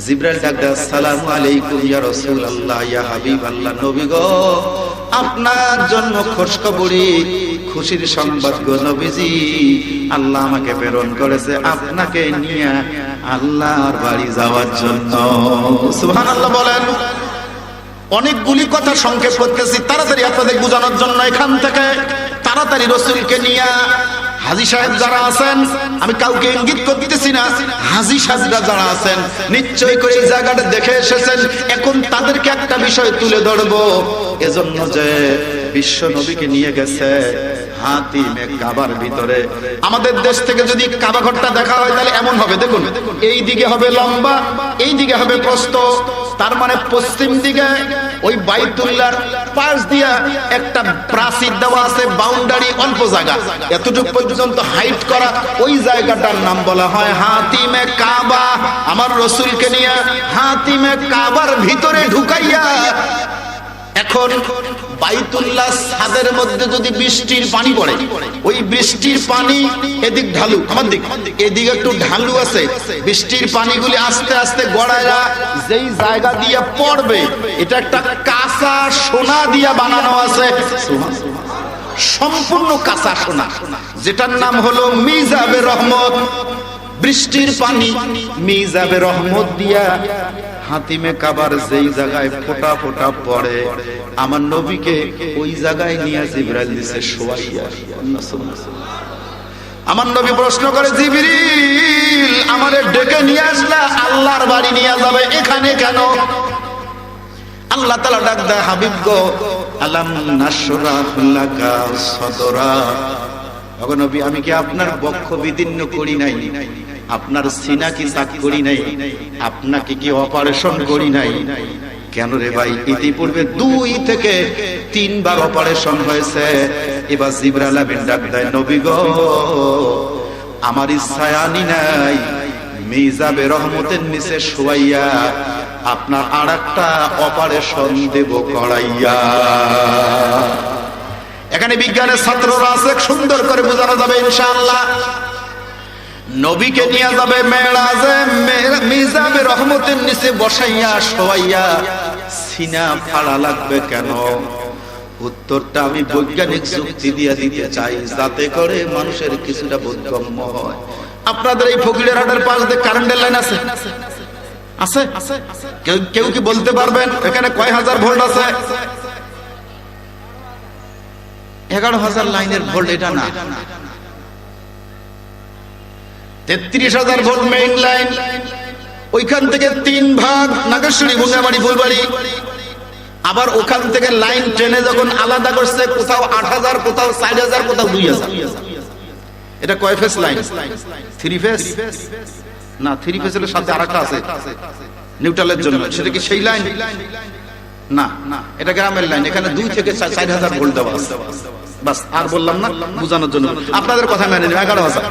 জিবরাইল ডাক দেয়, আসসালামু আলাইকুম ইয়া রাসূলুল্লাহ, ইয়া হাবিবাল্লাহ, নবী গো, আপনার জন্য খুশখবরি, খুশির সংবাদ গো নবীজি, আল্লাহ আমাকে প্রেরণ করেছে আপনাকে নিয়ে আল্লাহর বাড়ি যাওয়ার জন্য। সুবহানাল্লাহ বলেন। অনেকগুলি কথা সংক্ষেপ করতেছি তাড়াতাড়ি আপনাদের বোঝানোর জন্য। এখান থেকে তাড়াতাড়ি রাসূলকে নিয়ে হাজী সাহেব যারা আছেন, আমি কাউকে ইঙ্গিত করতেছি না, হাজী সাহেবরা যারা আছেন নিশ্চয় করে এই জায়গাটা দেখে এসেছেন। এখন তাদেরকে একটা বিষয় তুলে ধরবো, এজন্য যে বিশ্ব নবীকে নিয়ে গেছে হাতিমে কাবার ভিতরে। আমাদের দেশ থেকে যদি কাবা ঘরটা দেখা হয় তাহলে এমন হবে, দেখুন এই দিকে হবে লম্বা, এই দিকে হবে প্রস্থ, তার মানে পশ্চিম দিকে ওই বাইতুল্লাহর পাশ দিয়া একটা প্রাচীর দেওয়া আছে, বাউন্ডারি, অল্প জায়গা, এতটুকু পর্যন্ত হাইট করা, ওই জায়গাটার নাম বলা হয় হাতিমে কাবা। আমার রাসূলকে নিয়ে হাতিমে কাবার ভিতরে ঢুকাইয়া, এখন বাইতুল্লাহ ছাদের মধ্যে যদি বৃষ্টির পানি পড়ে, ওই বৃষ্টির পানি এদিক ঢালু, আমার দিক এদিকে একটু ঢালু আছে, বৃষ্টির পানিগুলি আস্তে আস্তে গড়ায়া যেই জায়গা দিয়ে পড়বে, এটা একটা কাঁচা সোনা দিয়া বানানো আছে, সম্পূর্ণ কাঁচা সোনা, যেটার নাম হলো মিজাবে রহমত। বৃষ্টির পানি মিজাবে রহমত দিয়া হাতিমে কাবার যেই জায়গায় ফোঁটা ফোঁটা পড়ে, আমার নবীকে ওই জায়গায় নিয়ে জিবরাইল দিছে শোয়াইয়া। আমার নবী প্রশ্ন করে, জিবরিল আমারে ডেকে নিয়ে আসলা, আল্লাহর বাড়ি নিয়ে যাবে, এখানে কেন? আল্লাহ তাআলা ডাক দেয়, হাবিব গো, আলাম নাশরাহ লাকা সদরা, ওগো নবী আমি কি আপনার বক্ষ বিদীর্ণ করি নাই, আপনার সিনা কি চাক করি নাই, আপনাকে কি অপারেশন করি নাই? কেন রে ভাই, ইতিপূর্বে 2 থেকে 3 বার অপারেশন হয়েছে। এবার জিবরাইল আমিন ডাক দেয়, নবী গো আমার ইচ্ছায় আনি নাই, মিজাবে রহমতের নিচে শোয়াইয়া আপনার আরেকটা অপারেশন দেব করাইয়া। এখানে বিজ্ঞানের ছাত্ররা আছে, সুন্দর করে বোঝানো যাবে ইনশাআল্লাহ। নবীকে নিয়ে যাবে মেরাজে, মিজাবে রহমতের নিচে বসাইয়া শোয়াইয়া, সিনা ফাড়া লাগবে কেন? উত্তরটা আমি বৈজ্ঞানিক যুক্তি দিয়ে দিতে চাই, যাতে করে মানুষের কিছুটা বোধগম্য হয়। আপনাদের এই ফকিরের হাটের পাশ দিয়ে কারেন্টের লাইন আছে? আছে? কেউ কি বলতে পারবেন এখানে কয় হাজার ভোল্ট আছে? 11,000 লাইনের ভোল্ট এটা না, 33,000 ভোল্ট মেইন লাইন। ওইখান থেকে 3 ভাগ নাগেশ্বরী, বুঙ্গামারি, ফুলবাড়ি, আবার ওখান থেকে লাইন ট্রেনে যখন আলাদা করছে, কোথাও 8,000, কোথাও 4,000, কোথাও 2,000। এটা কয় ফেজ লাইন? 3 ফেজ না, 3 ফেজের সাথে আরেকটা আছে নিউট্রালের জন্য, সেটা কি সেই লাইন? না, এটা গ্রামের লাইন, এখানে 2 থেকে 4000 ভোল্ট দেওয়া আছে। বাস, আর বললাম না, বোঝানোর জন্য। আপনাদের কথা মেনে নিন, 11000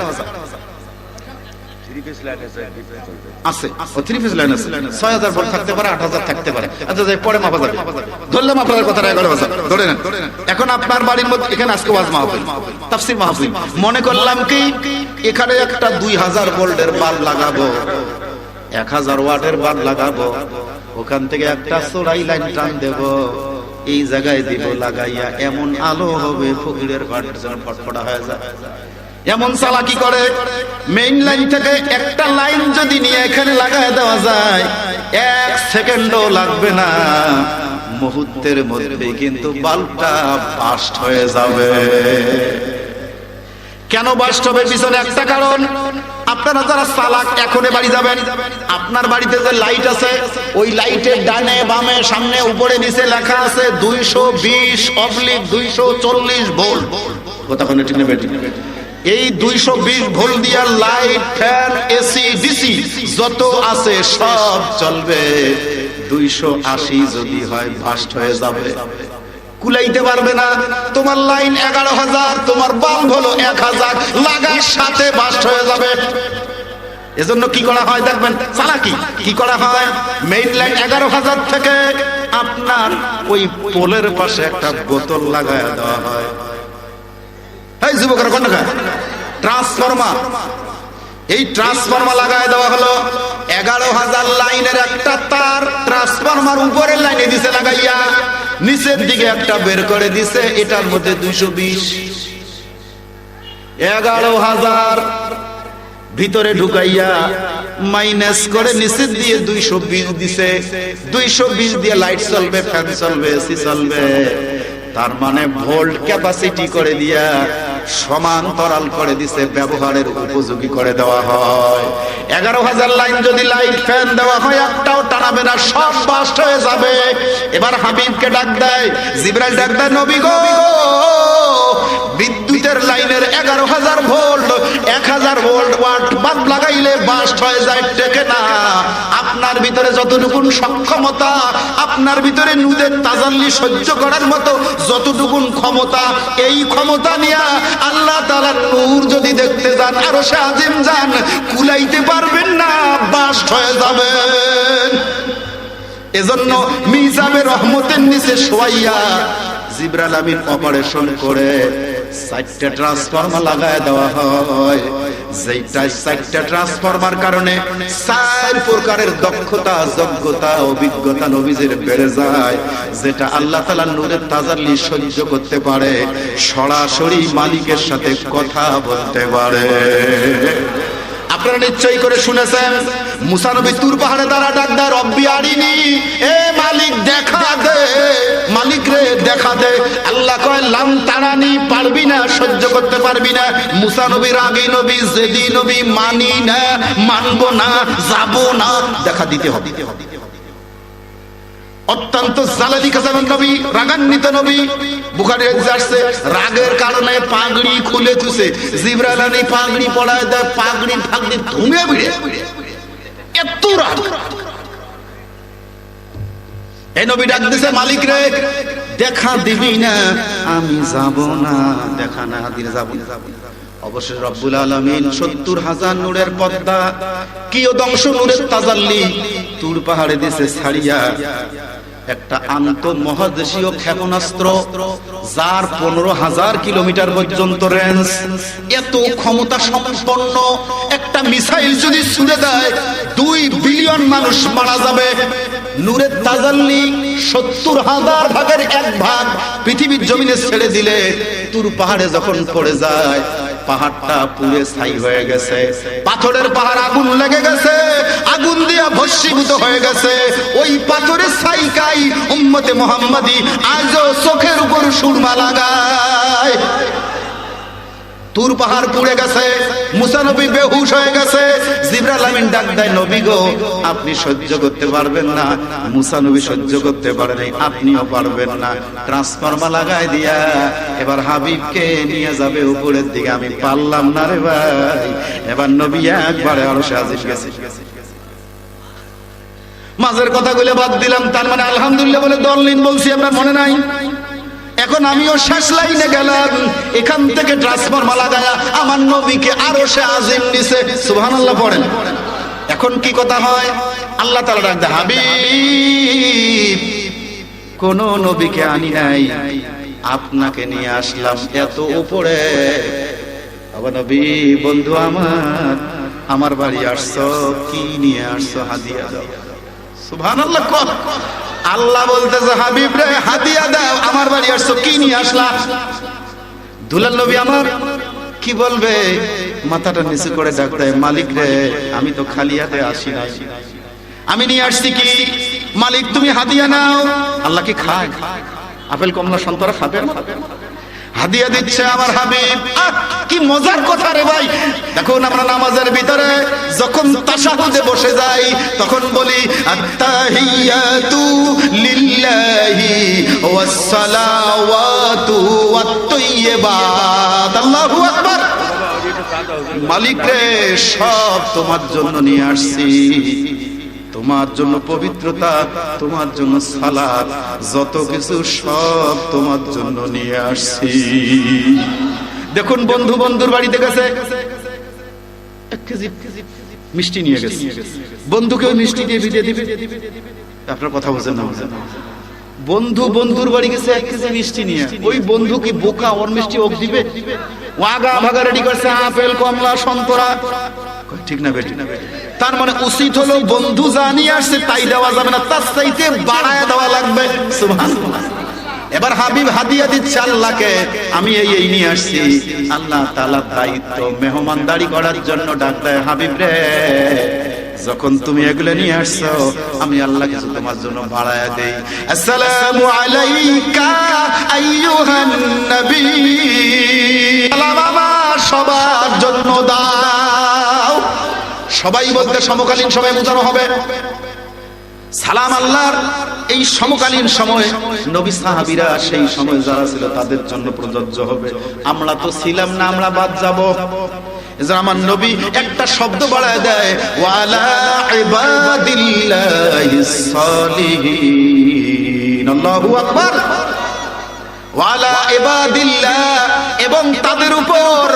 আছে, ও 3 ফেজ লাইন আছে, 6000 ভোল্ট থাকতে পারে, 8000 থাকতে পারে। আচ্ছা, যাই পরে মাপা যাবে। ধরলাম আপনাদের কথা 11000 ধরে নেন। এখন আপনার বাড়ির মধ্যে, এখানে আজকে ওয়াজ মাহফিল, তাফসীর মাহফিল, মনে করলাম কি এখানে একটা 2000 ভোল্টের বাল্ব লাগাবো, 1000 ওয়াটের বাল্ব লাগাবো, ওখান থেকে একটা চোরাই লাইন টান দেব, এই জায়গায় দিব লাগাইয়া, এমন আলো হবে ফকিরের বাড়ি যেন ফটফটা হয়ে যায়। এমন চালাকি করে, মেইন লাইন থেকে একটা লাইন যদি নিয়ে এখানে লাগায় দেওয়া যায়, 1 সেকেন্ডও লাগবে না, মুহূর্তের মধ্যে কিন্তু বাল্বটা বাস্ট হয়ে যাবে। কেন বাস্ট হবে? পিছনে একটা কারণ। আপনারা যারা চালাক, এখনই বাড়ি যাবেন, আপনার বাড়িতে যে লাইট আছে, ওই লাইটের ডানে বামে সামনে উপরে নিচে লেখা আছে 220/240 ভোল্ট। কতক্ষণ ঠিক নেবে? এই 220 ভোল্ট দিয়া লাইট, ফ্যান, এসি, ডিসি যত আছে সব চলবে। 280 যদি হয় বাস্ট হয়ে যাবে, কুলাইতে পারবে না। তোমার লাইন 11000, তোমার বাল্ব হলো 1000, লাগার সাথে বাস্ট হয়ে যাবে। এজন্য কি করা হয় দেখবেন, চালাকি কি করা হয়, মেইন লাইন 11000 থেকে আপনার ওই পোলের পাশে একটা বোতল লাগায় দেওয়া হয়। এই যুবকরা কোন জায়গায়? ট্রান্সফরমার, এই ট্রান্সফরমার লাগায় দেওয়া হলো। 11000 লাইনের একটা তার ট্রান্সফরমার উপরের লাইনে দিছে লাগাইয়া, নিচের দিকে একটা বের করে দিছে, এটার মধ্যে 220। 11000 ভিতরে ঢুকাইয়া মাইনাস করে নিচের দিয়ে 220 দিছে। 220 দিয়ে লাইট চলবে, ফ্যান চলবে, এসি চলবে। তার মানে ভোল্ট ক্যাপাসিটি করে দিয়া সমান্তরাল করে দিছে, ব্যবহারের উপযোগী করে দেওয়া হয়। 11000 লাইন যদি লাইট ফ্যান দেওয়া হয়, একটাও টানাবে না, সব বাস্ট হয়ে যাবে। এবার হাবিবকে ডাক দেয়, জিবরাইল ডাক দেয়, নবী গো, বিদ্যুতের লাইনের 11000 ভোল্ট, 1000 ভোল্ট ওয়াট বাল্ব লাগাইলে বাস্ট হয়ে যায়, টেকে না। আপনার ভিতরে যতটুকু সক্ষমতা, আপনার ভিতরে নূরের তাজাল্লি সহ্য করার মতো যতটুকু ক্ষমতা, এই ক্ষমতা নিয়ে আল্লাহ তাআলার নূর যদি দেখতে যান, আরশে আজিম যান, কুলাইতে পারবেন না, বাস্ট হয়ে যাবেন। এজন্য মিজাবে রহমতের নিচে শোয়াইয়া জিবরাইল আমিন অপারেশন করে 4টা ট্রান্সফরমার লাগায় দেওয়া হয়। যেটা 4টা ট্রান্সফরমার কারণে 4 প্রকারের দক্ষতা, যোগ্যতা, অভিজ্ঞতা নবীজির বেড়ে যায়, যেটা আল্লাহ তাআলার নূরের তাজাল্লি সহ্য করতে পারে, সরাসরি মালিকের সাথে কথা বলতে পারে। আপনারা নিশ্চয়ই করে শুনেছেন, মুসা নবী তুর পাহাড়ে দাঁড়া ডাক দেয়, রব্বি আরিনি, এ মালিক দেখা দে, মালিক রে দেখা দে। আল্লাহ কয়, লাম তারানি, পারবি না, সহ্য করতে পারবি না। মুসা নবী রাগী নবী, জেদি নবী, মানি না, মানবো না, যাবো না, দেখা দিতে হবে। অত্যন্ত জালালি কাজামান নবী, রাগান্বিত নবী। বুখারী আসছে, রাগের কারণে পাগড়ি খুলে তুছে, জিবরাইল আনি পাগড়ি পড়ায় দেয়, পাগড়ি ফাগড়ি ধুমে ভিড়ে, এত রাগ। এই নবী ডাক দিছে, মালিক রে দেখা দিবি না, আমি যাব না, দেখা না দিলে যাব না। অবশ্যই রব্বুল আলামিন 70000 নূরের পর্দা, কিয়দংশ নূরের তাজাল্লি তুর পাহাড়ে দিছে ছাড়িয়া একটা আন্তঃমহাদেশীয় ক্ষেপণাস্ত্র, যার 15000 কিলোমিটার পর্যন্ত রেঞ্জ। এত ক্ষমতা সম্পন্ন একটা মিসাইল যদি ছুড়ে দেয়, 2 বিলিয়ন মানুষ মারা যাবে। নূরের তাজাল্লি 70000 ভাগের 1 ভাগ পৃথিবীর জমিনে ছেড়ে দিলে, তুর পাহাড়ে যখন পড়ে যায়, পাহাড়টা পুড়ে ছাই হয়ে গেছে, পাথরের পাহাড় আগুন লেগে গেছে, আগুন দিয়ে ভস্মীভূত হয়ে গেছে। ওই পাথরের ছাইকাই উম্মতে মুহাম্মাদি আজও চোখের উপর সুরমা লাগায়। তুর পাহাড় পুড়ে গেছে, মুসা নবী বেহুশ হয়ে গেছে। জিবরাইল আমিন ডাক দেয়, নবী গো, আপনি সহ্য করতে পারবেন না। মুসা নবী সহ্য করতে পারে নাই, আপনিও পারবেন না। ট্রান্সফরমার লাগাই দিয়া এবার হাবিবকে নিয়ে যাবে উপরের দিকে। আমি পারলাম না রে ভাই। এবার নবী একবারে আরশে আজিম গেছে। মাঝের কথাগুলো বাদ দিলাম, তার মানে আলহামদুলিল্লাহ বলে দলিল বলছি, আপনার মনে নাই? এখন আমিও শেষ লাইনে গেলাম, এখান থেকে ট্রান্সফরমার লাগায়া আমার নবীকে আরশে আজিম নিচে, সুবহানাল্লাহ পড়েন। এখন কি কথা হয়, আল্লাহ তাআলা ডাক দেয়, হাবিব কোন নবীকে আনি নাই, আপনাকে নিয়ে আসলাম এত উপরে। আবার নবী বন্ধু আমার বাড়ি আসছো, কি নিয়ে আসছো? হাদিয়া দাও। সুবহানাল্লাহ। আল্লাহ বলতেছে, হাবিব রে হাদিয়া দাও, আমার বাড়ি আসছো, কি নিয়ে আসলা? দুলাল নবী আমার কি বলবে? মাথাটা নিচু করে ডাক দেয়, মালিক রে আমি তো খালি হাতে আসি নাই, আমি নিয়ে আসছি কি? মালিক তুমি হাদিয়া নাও। আল্লাহ কি খায়? আপেল কমলা সন্তরা খাবে? হাদিয়া দিচ্ছে আমার হাবিব। কি মজার কথা রে ভাই। দেখুন আমরা নামাজের ভিতরে যখন তাশাহুদে বসে যাই তখন বলি আত্তাহিয়াতু লিল্লাহি ওয়াস সালাওয়াতু ওয়াত তাইয়্যিবাত, আল্লাহু আকবার। মালিক রে সব তোমার জন্য নিয়ে আসছি, তোমার জন্য পবিত্রতা, তোমার জন্য সালাত, যত কিছু সব তোমার জন্য নিয়ে আসছি। দেখুন বন্ধু বন্ধুর বাড়িতে গেছে, 1 কেজি মিষ্টি নিয়ে গেছে, বন্ধুকে ওই মিষ্টি দিয়ে বিদায় দিবে। আপনার কথা বুঝেন না? বন্ধু বন্ধুর বাড়ি গেছে 1 কেজি মিষ্টি নিয়ে, ওই বন্ধু কি বোকা? ওর মিষ্টি ওক দিবে? ওয়াগা ভাগা রেডি করছে, আপেল কমলা সন্তরা, ঠিক না বেটি? তার মানে উচিত হলো বন্ধু যা নিয়ে আসছে তাই দেওয়া যাবে না, তার চাইতে বাড়ায় দেওয়া লাগবে। সুবহানাল্লাহ। এবার হাবিব হাদিয়া দিচ্ছে আল্লাহকে, আমি এই নিয়ে আসছি। আল্লাহ তাআলার দায়িত্ব মেহমানদারি করার জন্য ডাক দেয়, হাবিব রে যখন তুমি এগুলো নিয়ে আসছো আমি আল্লাহ কিছু তোমার জন্য বাড়ায়া দেই। আসসালামু আলাইকা আইয়ুহান নবী, সালাম আমার সবার জন্য দাও। সবাই বলতে সমকালীন সবাই বোঝানো হবে। সালাম আল্লাহর এই সমকালীন সময়ে নবী সাহাবীরা সেই সময় যারা ছিল তাদের জন্য প্রযোজ্য হবে। আমরা তো ছিলাম না, আমরা বাদ যাব। এজন্য আমার নবী একটা শব্দ বাড়ায় দেয়, ওয়ালা ইবাদিল্লাহিস সালিহিন, আল্লাহু আকবার। ওয়ালা ইবাদিল্লাহ, এবং তাদের উপর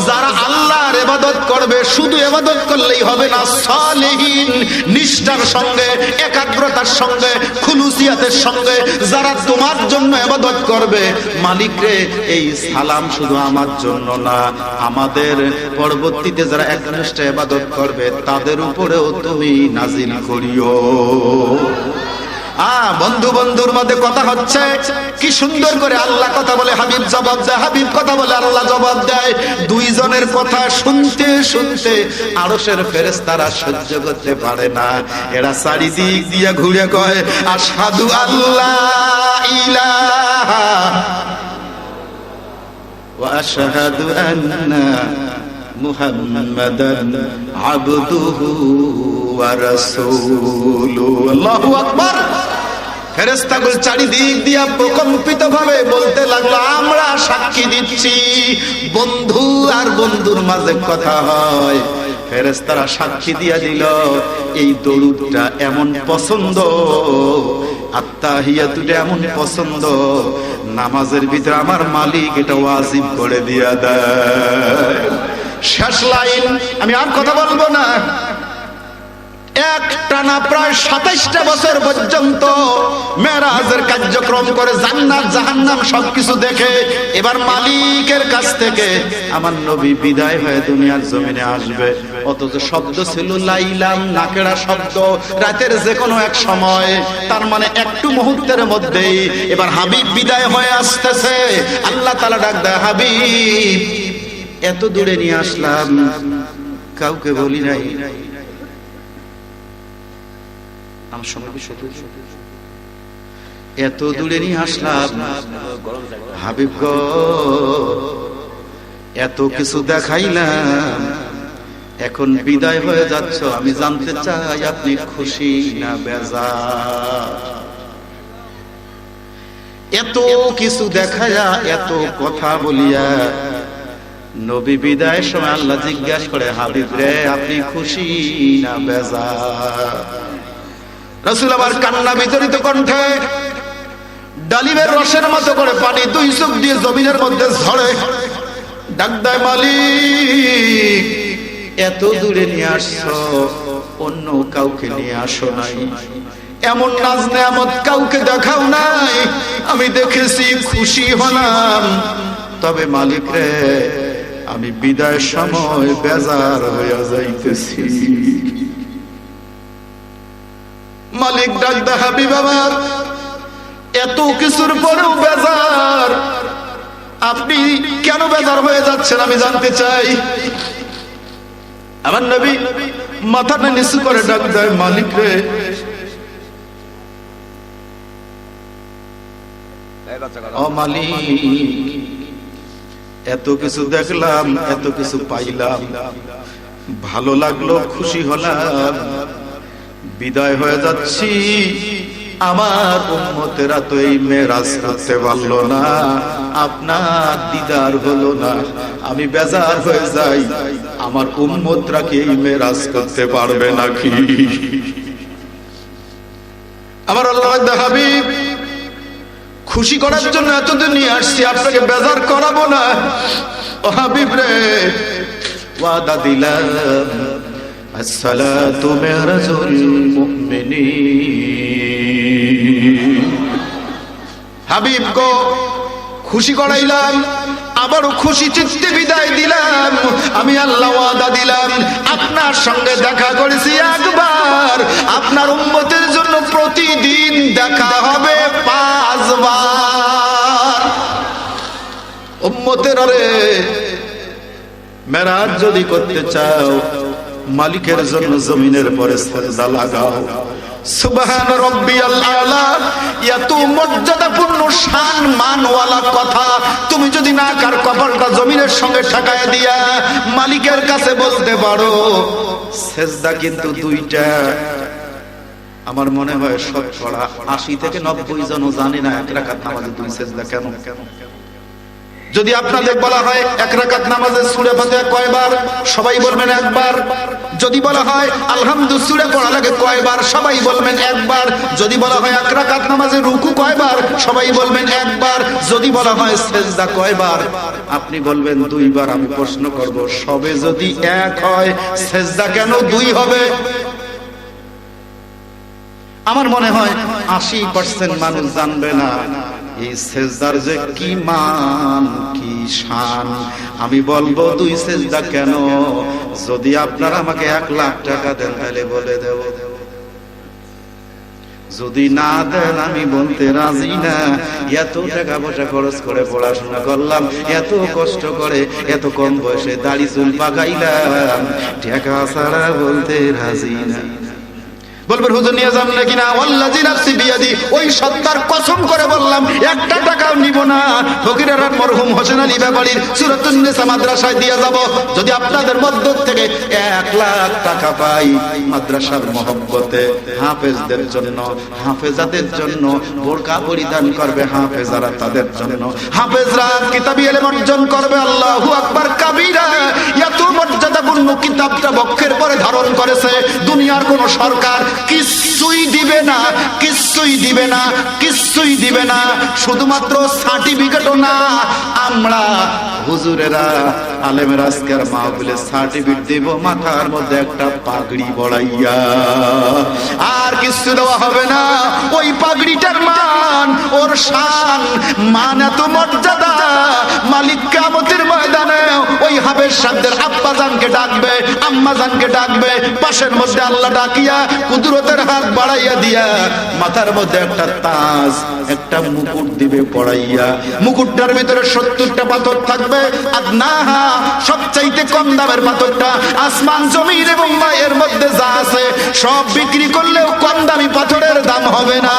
যারা আল্লাহর ইবাদত করবে, শুধু ইবাদত করলেই হবে না, সালিহিন নিষ্ঠার সঙ্গে, একাগ্রতার সঙ্গে, খুলুসিয়াতের সঙ্গে যারা তোমার জন্য ইবাদত করবে। মালিক রে এই সালাম শুধু আমার জন্য না, আমাদের পরবর্তীতে যারা একনিষ্ঠ ইবাদত করবে তাদের উপরেও তুমি নাজিল করিও। বন্ধু বন্ধুর মধ্যে কথা হচ্ছে, কি সুন্দর করে আল্লাহ কথা বলে হাবিব জবাব দেয়, হাবিব কথা বলে আল্লাহ জবাব দেয়। দুইজনের কথা শুনতে শুনতে আরশের ফেরেশতারা সহ্য করতে পারে না, এরা চারিদিক দিয়ে ঘুরে কয়, আশহাদু আল্লা ইলাহা ওয়া আশহাদু আন্না মুহাম্মাদান আবদুহু ওয়া রাসূলুহু, আল্লাহু আকবার। ফেরেশতাগুলো চারিদিক দিয়া প্রকম্পিত ভাবে বলতে লাগলো, আমরা সাক্ষী দিচ্ছি। বন্ধু আর বন্ধুর মাঝে কথা হয়, ফেরেশতারা সাক্ষী দিয়া দিল, এই দরুদটা এমন পছন্দ, আত্তাহিয়াতুটা এমন পছন্দ, নামাজের ভিতরে আমার মালিক এটা ওয়াজিব করে দিয়া দেয়। শেষ লাইন, আমি আর কথা বলবো না। একটানা প্রায় 27টা বছর পর্যন্ত মেরাজের কার্যক্রম করে জান্নাত জাহান্নাম সবকিছু দেখে এবার মালিকের কাছ থেকে আমার নবী বিদায় হয়ে দুনিয়ার জমিনে আসবে। অথচ শব্দ ছিল লাইলাম, নাকেরা শব্দ, রাতের যে কোনো এক সময়, তার মানে একটু মুহূর্তের মধ্যেই এবার হাবিব বিদায় হয়ে আসতেছে। আল্লাহ তাআলা ডাক দেয়, হাবিব এত দূরে নিয়ে আসলাম, কাউকে বলি নাই। আমার সঙ্গে এত দূরে নিয়ে আসলাম, হাবিব গো এত কিছু দেখাইলাম, এখন বিদায় হয়ে যাচ্ছ, আমি জানতে চাই আপনি খুশি না বেজার? এত কিছু দেখাইয়া, এত কথা বলিয়া নবী বিদায়ের সময় আল্লাহ জিজ্ঞাসা করে, হাবিব রে আপনি খুশি না বেজার? রাসূল আবার কান্না বিতরিত কণ্ঠে ডালিমের রসের মতো করে পানি দুই চোখ দিয়ে জমিনের মধ্যে ঝরে ডাক দেয়, মালিক এত দূরে নিয়ে আসছো, অন্য কাউকে নিয়ে আসো নাই, এমন নাজ নেয়ামত কাউকে দেখাও নাই। আমি দেখেছি, খুশি হলাম, তবে মালিক রে আমি বিদায়ের সময় বেজার হয়ে যাইতেছি। মালিক ডাক দা, হাবিব আমার এত কিছুর পরেও বেজার, আপনি কেন বেজার হয়ে যাচ্ছেন আমি জানতে চাই। আমার নবী মাথাটা নিচু করে ডাক দেয়, মালিক রে ও মালিক, এত কিছু দেখলাম, এত কিছু পাইলাম, ভালো লাগলো, খুশি হলাম, বিদায় হয়ে যাচ্ছি। আমার উম্মতেরা তো এই মেরাজ করতে পারলো না, আপনার দিদার হলো না, আমি বেজার হয়ে যাই, আমার উম্মতরা কি এই মেরাজ করতে পারবে নাকি? আমার আল্লাহ হাবিব খুশি করার জন্য এতদিন নিয়ে আসছি, আপনাকে বেজার করাবো না। ও হাবিব রে, ওয়াদা দিলাম, আসসালাতু মিরাজুল মুমিনিন। হাবিব গো খুশি করাইলাম, আবারও খুশি চিত্তে বিদায় দিলাম। আমি আল্লাহ ওয়াদা দিলাম, আপনার সঙ্গে দেখা করেছি একবার, আপনার উম্মতের জন্য প্রতিদিন দেখা হবে 5 বার। উম্মতের আরে মেরাজ যদি করতে চাও, মালিকের জন্য জমিনের পরে সিজদা লাগাও। সুবহান রাব্বিয়াল আলা, এত মর্যাদাপূর্ণ শান মানওয়ালা কথা তুমি যদি না কার কপালটা জমিনের সঙ্গে ঠেকায় দিয়া মালিকের কাছে বলতে পারো। সিজদা কিন্তু দুইটা, আমার মনে হয় শতকরা 80 থেকে 90 জনও জানে না এক রাকাত নামাজে 2 সিজদা কেন। যদি আপনাদের বলা হয় এক রাকাত নামাজে সূরা ফাতিহা কয়বার, সবাই বলবেন একবার। যদি বলা হয় আলহামদুলিল্লাহ সূরা পড়া লাগে কয়বার, সবাই বলবেন একবার। যদি বলা হয় এক রাকাত নামাজে রুকু কয়বার, সবাই বলবেন একবার। যদি বলা হয় সিজদা কয়বার, আপনি বলবেন 2 বার। আমি প্রশ্ন করব, সবে যদি এক হয় সিজদা কেন 2 হবে? আমার মনে হয় 80% মানুষ জানবে না এই সিজদার যে কি মান, কি শান। আমি বলবো 2 সিজদা কেন। যদি আপনারা আমাকে 1 লাখ টাকা দেন তাহলে বলে দেব, যদি না দেন আমি বলতে রাজি না। এত টাকা পয়সা খরচ করে পড়াশোনা করলাম, এত কষ্ট করে, এত কম বয়সে দাড়ি চুল পাকাইলাম, টাকা ছাড়া বলতে রাজি না। বলবেন হুজুর নিয়ে যান নাকি না? ওয়াল্লাযী নাফসি বিয়াদি, ওই সত্তার কসম করে বললাম 1 টাকাও নিব না। ফকিরের মরহুম হোসেন আলী ব্যাপারীর সূরাতুন নিসা মাদ্রাসায় দিয়ে যাব। যদি আপনাদের মধ্য থেকে 1 লাখ টাকা পাই, মাদ্রাসার মহব্বতে হাফেজদের জন্য, হাফেজাদের জন্য, বোরকা পরিধান করবে হাফেজারা তাদের জন্য, হাফেজরা কিতাবী ইলম অর্জন করবে, আল্লাহু আকবার কাবীরা। এত মর্যাদাপূর্ণ কিতাবটা বক্ষের পরে ধারণ করেছে, দুনিয়ার কোন সরকার কিছুই দিবে না, কিছুই দিবে না, কিছুই দিবে না। শুধুমাত্র সার্টিফিকেটও না, আমরা হুজুরেরা আলেমের আজকের মাহফিলে সার্টিফিকেট দেব, মাথার মধ্যে একটা পাগড়ি বড়াইয়া। আর কিছু দেওয়া হবে না। ওই পাগড়িটার মান, ওর শান, মান এত মর্যাদা, মালিক কিয়ামতের ময়দানে ওই হাফেজ সাহেবদের আব্বা জানকে ডাকবে, আম্মা জানকে ডাকবে, পাশের মধ্যে আল্লাহ ডাকিয়া কুদরতের হাত বাড়াইয়া দিয়া মাথার মধ্যে একটা তাজ, একটা মুকুট দিবে পড়াইয়া। মুকুটটার ভিতরে 70টা পাথর থাকবে, আদনাহা সবচাইতে কম দামের পাথরটা, আসমান জমিন এবং এর মধ্যে যা আছে সব বিক্রি করলেও কম দামি পাথরের দাম হবে না।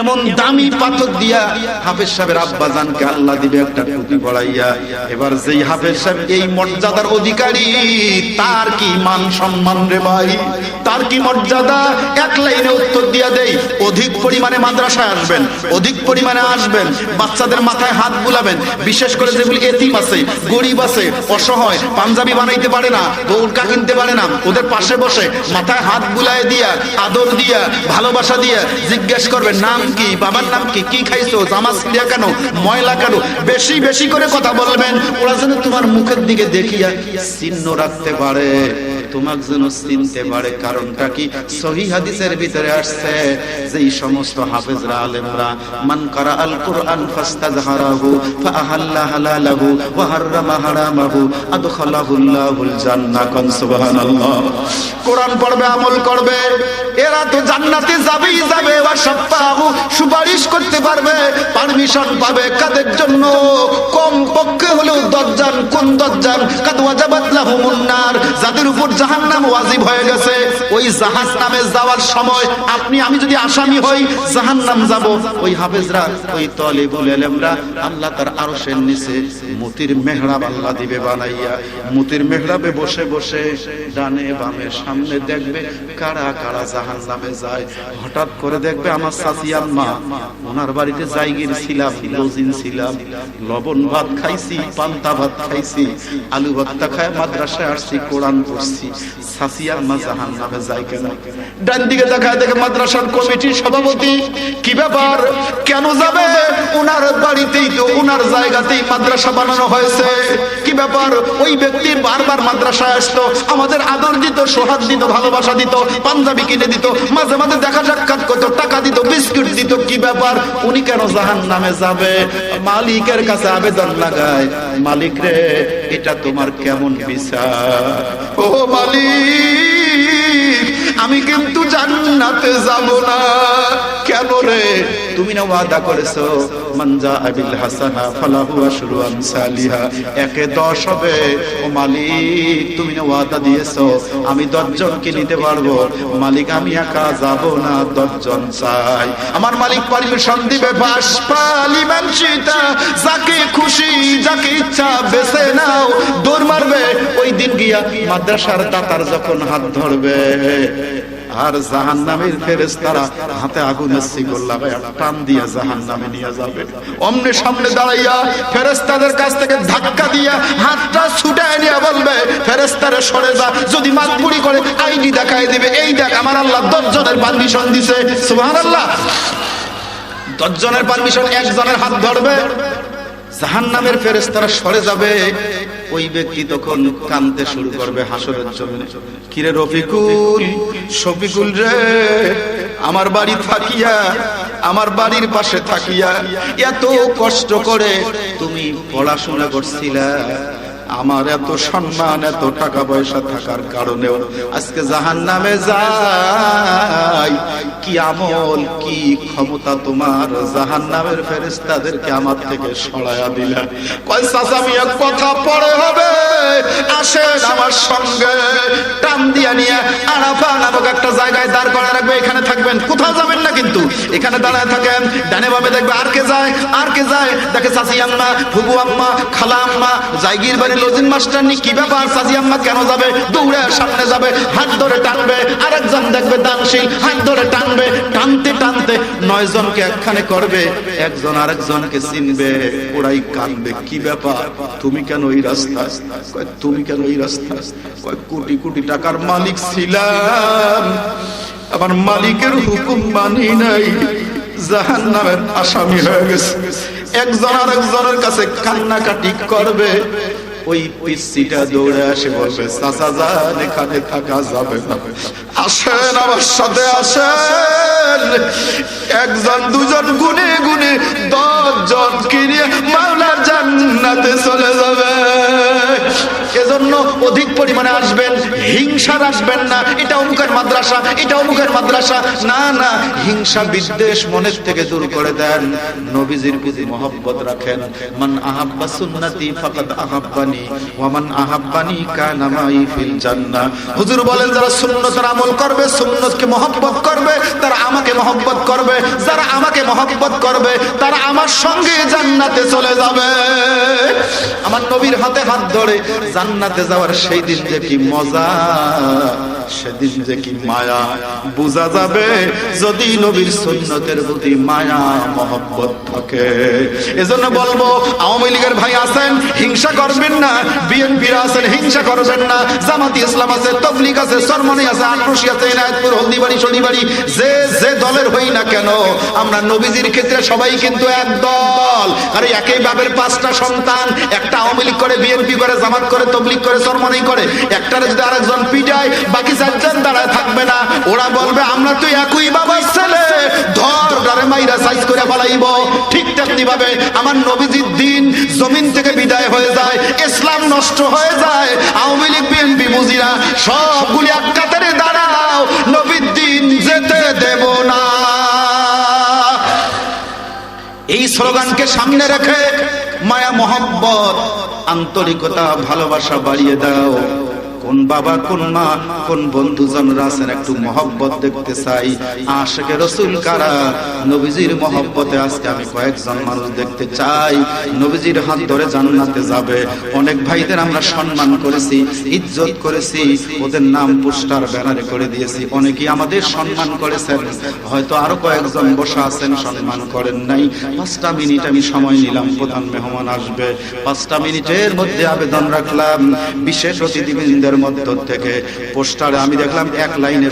এমন দামি পাথর দিয়া হাফেজ সাহেবের আব্বা জানকে আল্লাহ দিবে একটা টুপি পড়াইয়া। এবার যেই হাফেজ সাহেব এই মর্যাদার অধিকারী, তার কি মান সম্মান রে ভাই, তার কি মর্যাদা। এক লাইনে উত্তর দিয়া দেই, অধিক পরিমাণে মাদ্রাসায় আসবেন, অধিক পরিমাণে আসবেন, বাচ্চাদের মাথায় হাত বুলাবেন, বিশেষ করে যেগুলি এতিম আছে, গরিব আছে, অসহায়, পাঞ্জাবি বানাইতে পারে না, বোরকা কিনতে পারে না, ওদের পাশে বসে মাথায় হাত বুলায় দিয়া, আদর দিয়া, ভালোবাসা দিয়া জিজ্ঞেস করবেন নাম কি, বাবার নাম কি, কি খাইছো, জামা ছিঁড়া কেন, ময়লা কেন, বেশি বেশি করে কথা বলবেন। ওরা যেন তোমার মুখের দিকে দেখিয়া চিহ্ন রাখতে পারে, তোমাকে যেন চিনতে পারে। কারণটা কি? সহিহ হাদিসের ভিতরে আসছে যে এই সমস্ত হাফেজরা আলেমরা মান কারা আল কুরআন ফাস্তাজহারাহু ফাআহাল্লা হালালাহু ওয়া হাররামা হারামাহু আদখালাহুল্লাহুল জান্নাহ। কোন সুবহানাল্লাহ। কোরআন পড়বে, আমল করবে, এরা তো জান্নাতে যাবেই যাবে। ওয়া শাফাহু, সুপারিশ করতে পারবে, পারমিশন পাবে কাদের জন্য? কম পক্ষে হলেও দজ্জাল। কোন দজ্জাল? কাদ ওয়াজাবাত লাহুমুন নার, যাদের উপর জাহান্নাম ওয়াজিব হয়ে গেছে। ওই জাহান্নামে যাওয়ার সময় আপনি আমি যদি আসামি হই, জাহান্নাম যাব, ওই হাফেজরা, ওই তালিবুল ইলমরা আল্লাহ তার আরশের নিচে মুতির মেহরাব আল্লাহ দিবে বানাইয়া। মুতির মেহরাবে বসে বসে ডানে বামে সামনে দেখবে কারা কারা জাহান্নামে যায়। হঠাৎ করে দেখবে আমার চাচি আম্মা, ওনার বাড়িতে যাই গিয়েছিলাম, লজিন ছিলাম, লবণ ভাত খাইছি, পান্তা ভাত খাইছি, আলু ভর্তা খায় মাদ্রাসায় আসছি, কোরআন পড়ছি, চাচি আম্মা জাহান্নামে যায় কেন? ডান দিকে দেখায় দেখে মাদ্রাসার কমিটির সভাপতি। কি ব্যাপার, কেন যাবে? ওনার বাড়িতেই তো, ওনার জায়গাতেই মাদ্রাসা বানানো হয়েছে। কি ব্যাপার? ওই ব্যক্তি বারবার মাদ্রাসায় আসতো, আমাদের আদর দিত, সোহাগ দিত, ভালোবাসা দিত, পাঞ্জাবি কিনে দিত, মাঝে মাঝে দেখা সাক্ষাৎ করতো, টাকা দিত, বিস্কুট দিত। কি ব্যাপার, উনি কেন জাহান্নামে যাবে? মালিকের কাছে আবেদন লাগায়, মালিক রে, এটা তোমার কেমন বিচার? ও মালিক, আমি কিন্তু জান্নাতে যাব না। কেন রে? তুমি না ওয়াদা করেছো মান জাআ বিল হাসানা ফালাহু আশরু আমসালিহা, একে 10 হবে। ও মালিক, তুমি না ওয়াদা দিয়েছো আমি 10 জনকে নিতে পারবো। মালিক, আমি একা যাব না, 10 জন চাই। আমার মালিক পারমিশন দিবে, ফাসপালি মানশিতা, যাকে খুশি যাকে ইচ্ছা বেছে নাও, দৌড় মারবে। ওই দিন গিয়া মাদ্রাসার দাতার যখন হাত ধরবে, আর জাহান্নামের ফেরেশতারা হাতে আগুনের শিকল লাগায়া টান দিয়া জাহান্নামে নিয়ে যাবে। অমনে সামনে দাঁড়াইয়া ফেরেশতাদের কাছ থেকে ধাক্কা দিয়া হাতটা ছুটায় নিয়ে বলবে, ফেরেশতারা সরে যা। যদি মাতপুরি করে আইডি দেখায় দিবে, এই দেখ আমার আল্লাহ 10 জনের পারমিশন দিছে। সুবহানাল্লাহ। 10 জনের পারমিশন, 1 জনের হাত ধরবে, জাহান্নামের ফেরেশতারা সরে যাবে। ওই ব্যক্তি তখন কাঁদতে শুরু করবে হাসরের জন্য। কিরে রফিকুল, শফিকুল রে, আমার বাড়ি থাকিয়া, আমার বাড়ির পাশে থাকিয়া এত কষ্ট করে তুমি পড়াশোনা করছিলা, আমার এত সম্মান, এত টাকা পয়সা থাকার কারণেও আজকে জাহান্নামে যাই। কি আমল, কি ক্ষমতা তোমার, জাহান্নামের ফেরেশতাদেরকে আমার থেকে সরায়া দিলা। কয় চাচা মিয়া, কথা পরে হবে, আসেন আমার সঙ্গে। টান দিয়া নিয়ে আরাফা নামক একটা জায়গায় দাঁড় করা রাখবে, এখানে থাকবেন, কোথাও যাবেন না, কিন্তু এখানে দাঁড়ায় থাকেন। ডানে বামে দেখবে আর কে যায়, আর কে যায়। দেখে চাচি আম্মা, ফুবু আম্মা, খালা আম্মা, জায়গির বাড়ি লজিন মাস্টার নি। কি ব্যাপার, চাচি আম্মা কেন যাবে? দৌড়ে সামনে যাবে, হাত ধরে টানবে। আরেকজন দেখবে দানশীল, হাত ধরে টানবে। টানতে টানতে 9 জনকে একখানে করবে, একজন আরেকজনকে চিনবে। ওরাই কাঁদবে, কি ব্যাপার, তুমি কেন এই রাস্তা? কয় তুমি কেন এই রাস্তা? কয় কোটি কোটি টাকার মালিক ছিলাম, আমার মালিকের হুকুম মানি নাই, জাহান্নামের আসামি হয়ে গেছে। একজন আরেকজনের কাছে কান্নাকাটি করবে। ওই পিসিটা দৌড়ে আসে বলবে, চাচা যান, এখানে থাকা যাবে না, আসেন আমার সাথে আসেন। 1 জন 2 জন গুনে গুনে 10 জন কিনে মাওলার জান্নাতে চলে যাবে। এজন্য এজন্য অধিক পরিমাণে আসবেন, হিংসা রাখবেন না, এটা অমুকের মাদ্রাসা, এটা অমুকের মাদ্রাসা, না না, হিংসা বিদ্বেষ মনের থেকে দূর করে দেন, নবীজির প্রতি মহব্বত রাখেন। মান আহাব্বা সুন্নতি ফাকাদ আহাব্বানি ওয়া মান আহাব্বানি কানা মাই ফিল জান্নাহ। হুজুর বলেন যারা সুন্নতের আমল করবে, সুন্নতকে মহব্বত করবে, তারা আমাকে মহব্বত করবে, যারা আমাকে মহব্বত করবে তারা আমার সঙ্গে জান্নাতে চলে যাবে। আমার নবীর হাতে হাত ধরে জান্নাতে যাওয়ার সেই দিন যে কি মজা, সেদিন যে কি মায়া বোঝা যাবে যদি নবীর সুন্নতের প্রতি মায়া মহব্বত থাকে। এজন্য বলবো আওয়ামী লীগের ভাই আছেন, হিংসা করবেন না, বিএনপির আছেন, হিংসা করবেন না, জামাতি ইসলাম আছে, তাবলীগ আছে, সরমনি আছে, আটরশি আছে, এনায়েতপুর, হলদিবাড়ি, শনিবাড়ি, যে যে দলের হই না কেন, আমরা নবীজির ক্ষেত্রে সবাই কিন্তু এক দল। আরে একই বাপের পাঁচটা সন্তান, একটা আওয়ামী লীগ করে, বিএনপি করে, জামাত করে, তাবলীগ করে, সরমনি করে, একটারে যদি আরেকজন পিটায় বাকি চারজন দাঁড়ায় থাকবে না, ওরা বলবে আমরা তো একই বাবার ছেলে, ধর ডারে মাইরা সাইজ করে ফলাইব। ঠিক তেমনি ভাবে আমার নবীজির দিন জমিন থেকে বিদায় হয়ে যায়, ইসলাম নষ্ট হয়ে যায়, আওয়ামী লীগ বিএনপি মুজিরা সবগুলি এক কাতারে দাঁড়াও, নবীর দিন যেতে দেব না। এই স্লোগানকে সামনে রেখে মায়া মহব্বত আন্তরিকতা ভালোবাসা বাড়িয়ে দাও। কোন বাবা, কোন মা, কোন বন্ধুজনরা আছেন একটু মহব্বত দেখতে চাই। আশিকে রাসূল কারা, নবীজির মহব্বতে আজকে আমি কয়েকজন মানুষ দেখতে চাই নবীজির হাত ধরে জান্নাতে যাবে। অনেক ভাইদের আমরা সম্মান করেছি, ইজ্জত করেছি, ওদের নাম পোস্টার ব্যানারে করে দিয়েছি, অনেকেই আমাদের সম্মান করেছেন, হয়তো আরো কয়েকজন বসা আছেন সম্মান করেন নাই। 5টা মিনিট আমি সময় নিলাম, প্রধান মেহমান আসবে, 5টা মিনিটের মধ্যে আবেদন রাখলাম বিশেষ অতিথিবৃন্দের মধ্য থেকে পোস্টারে আমি দেখলাম এক লাইনে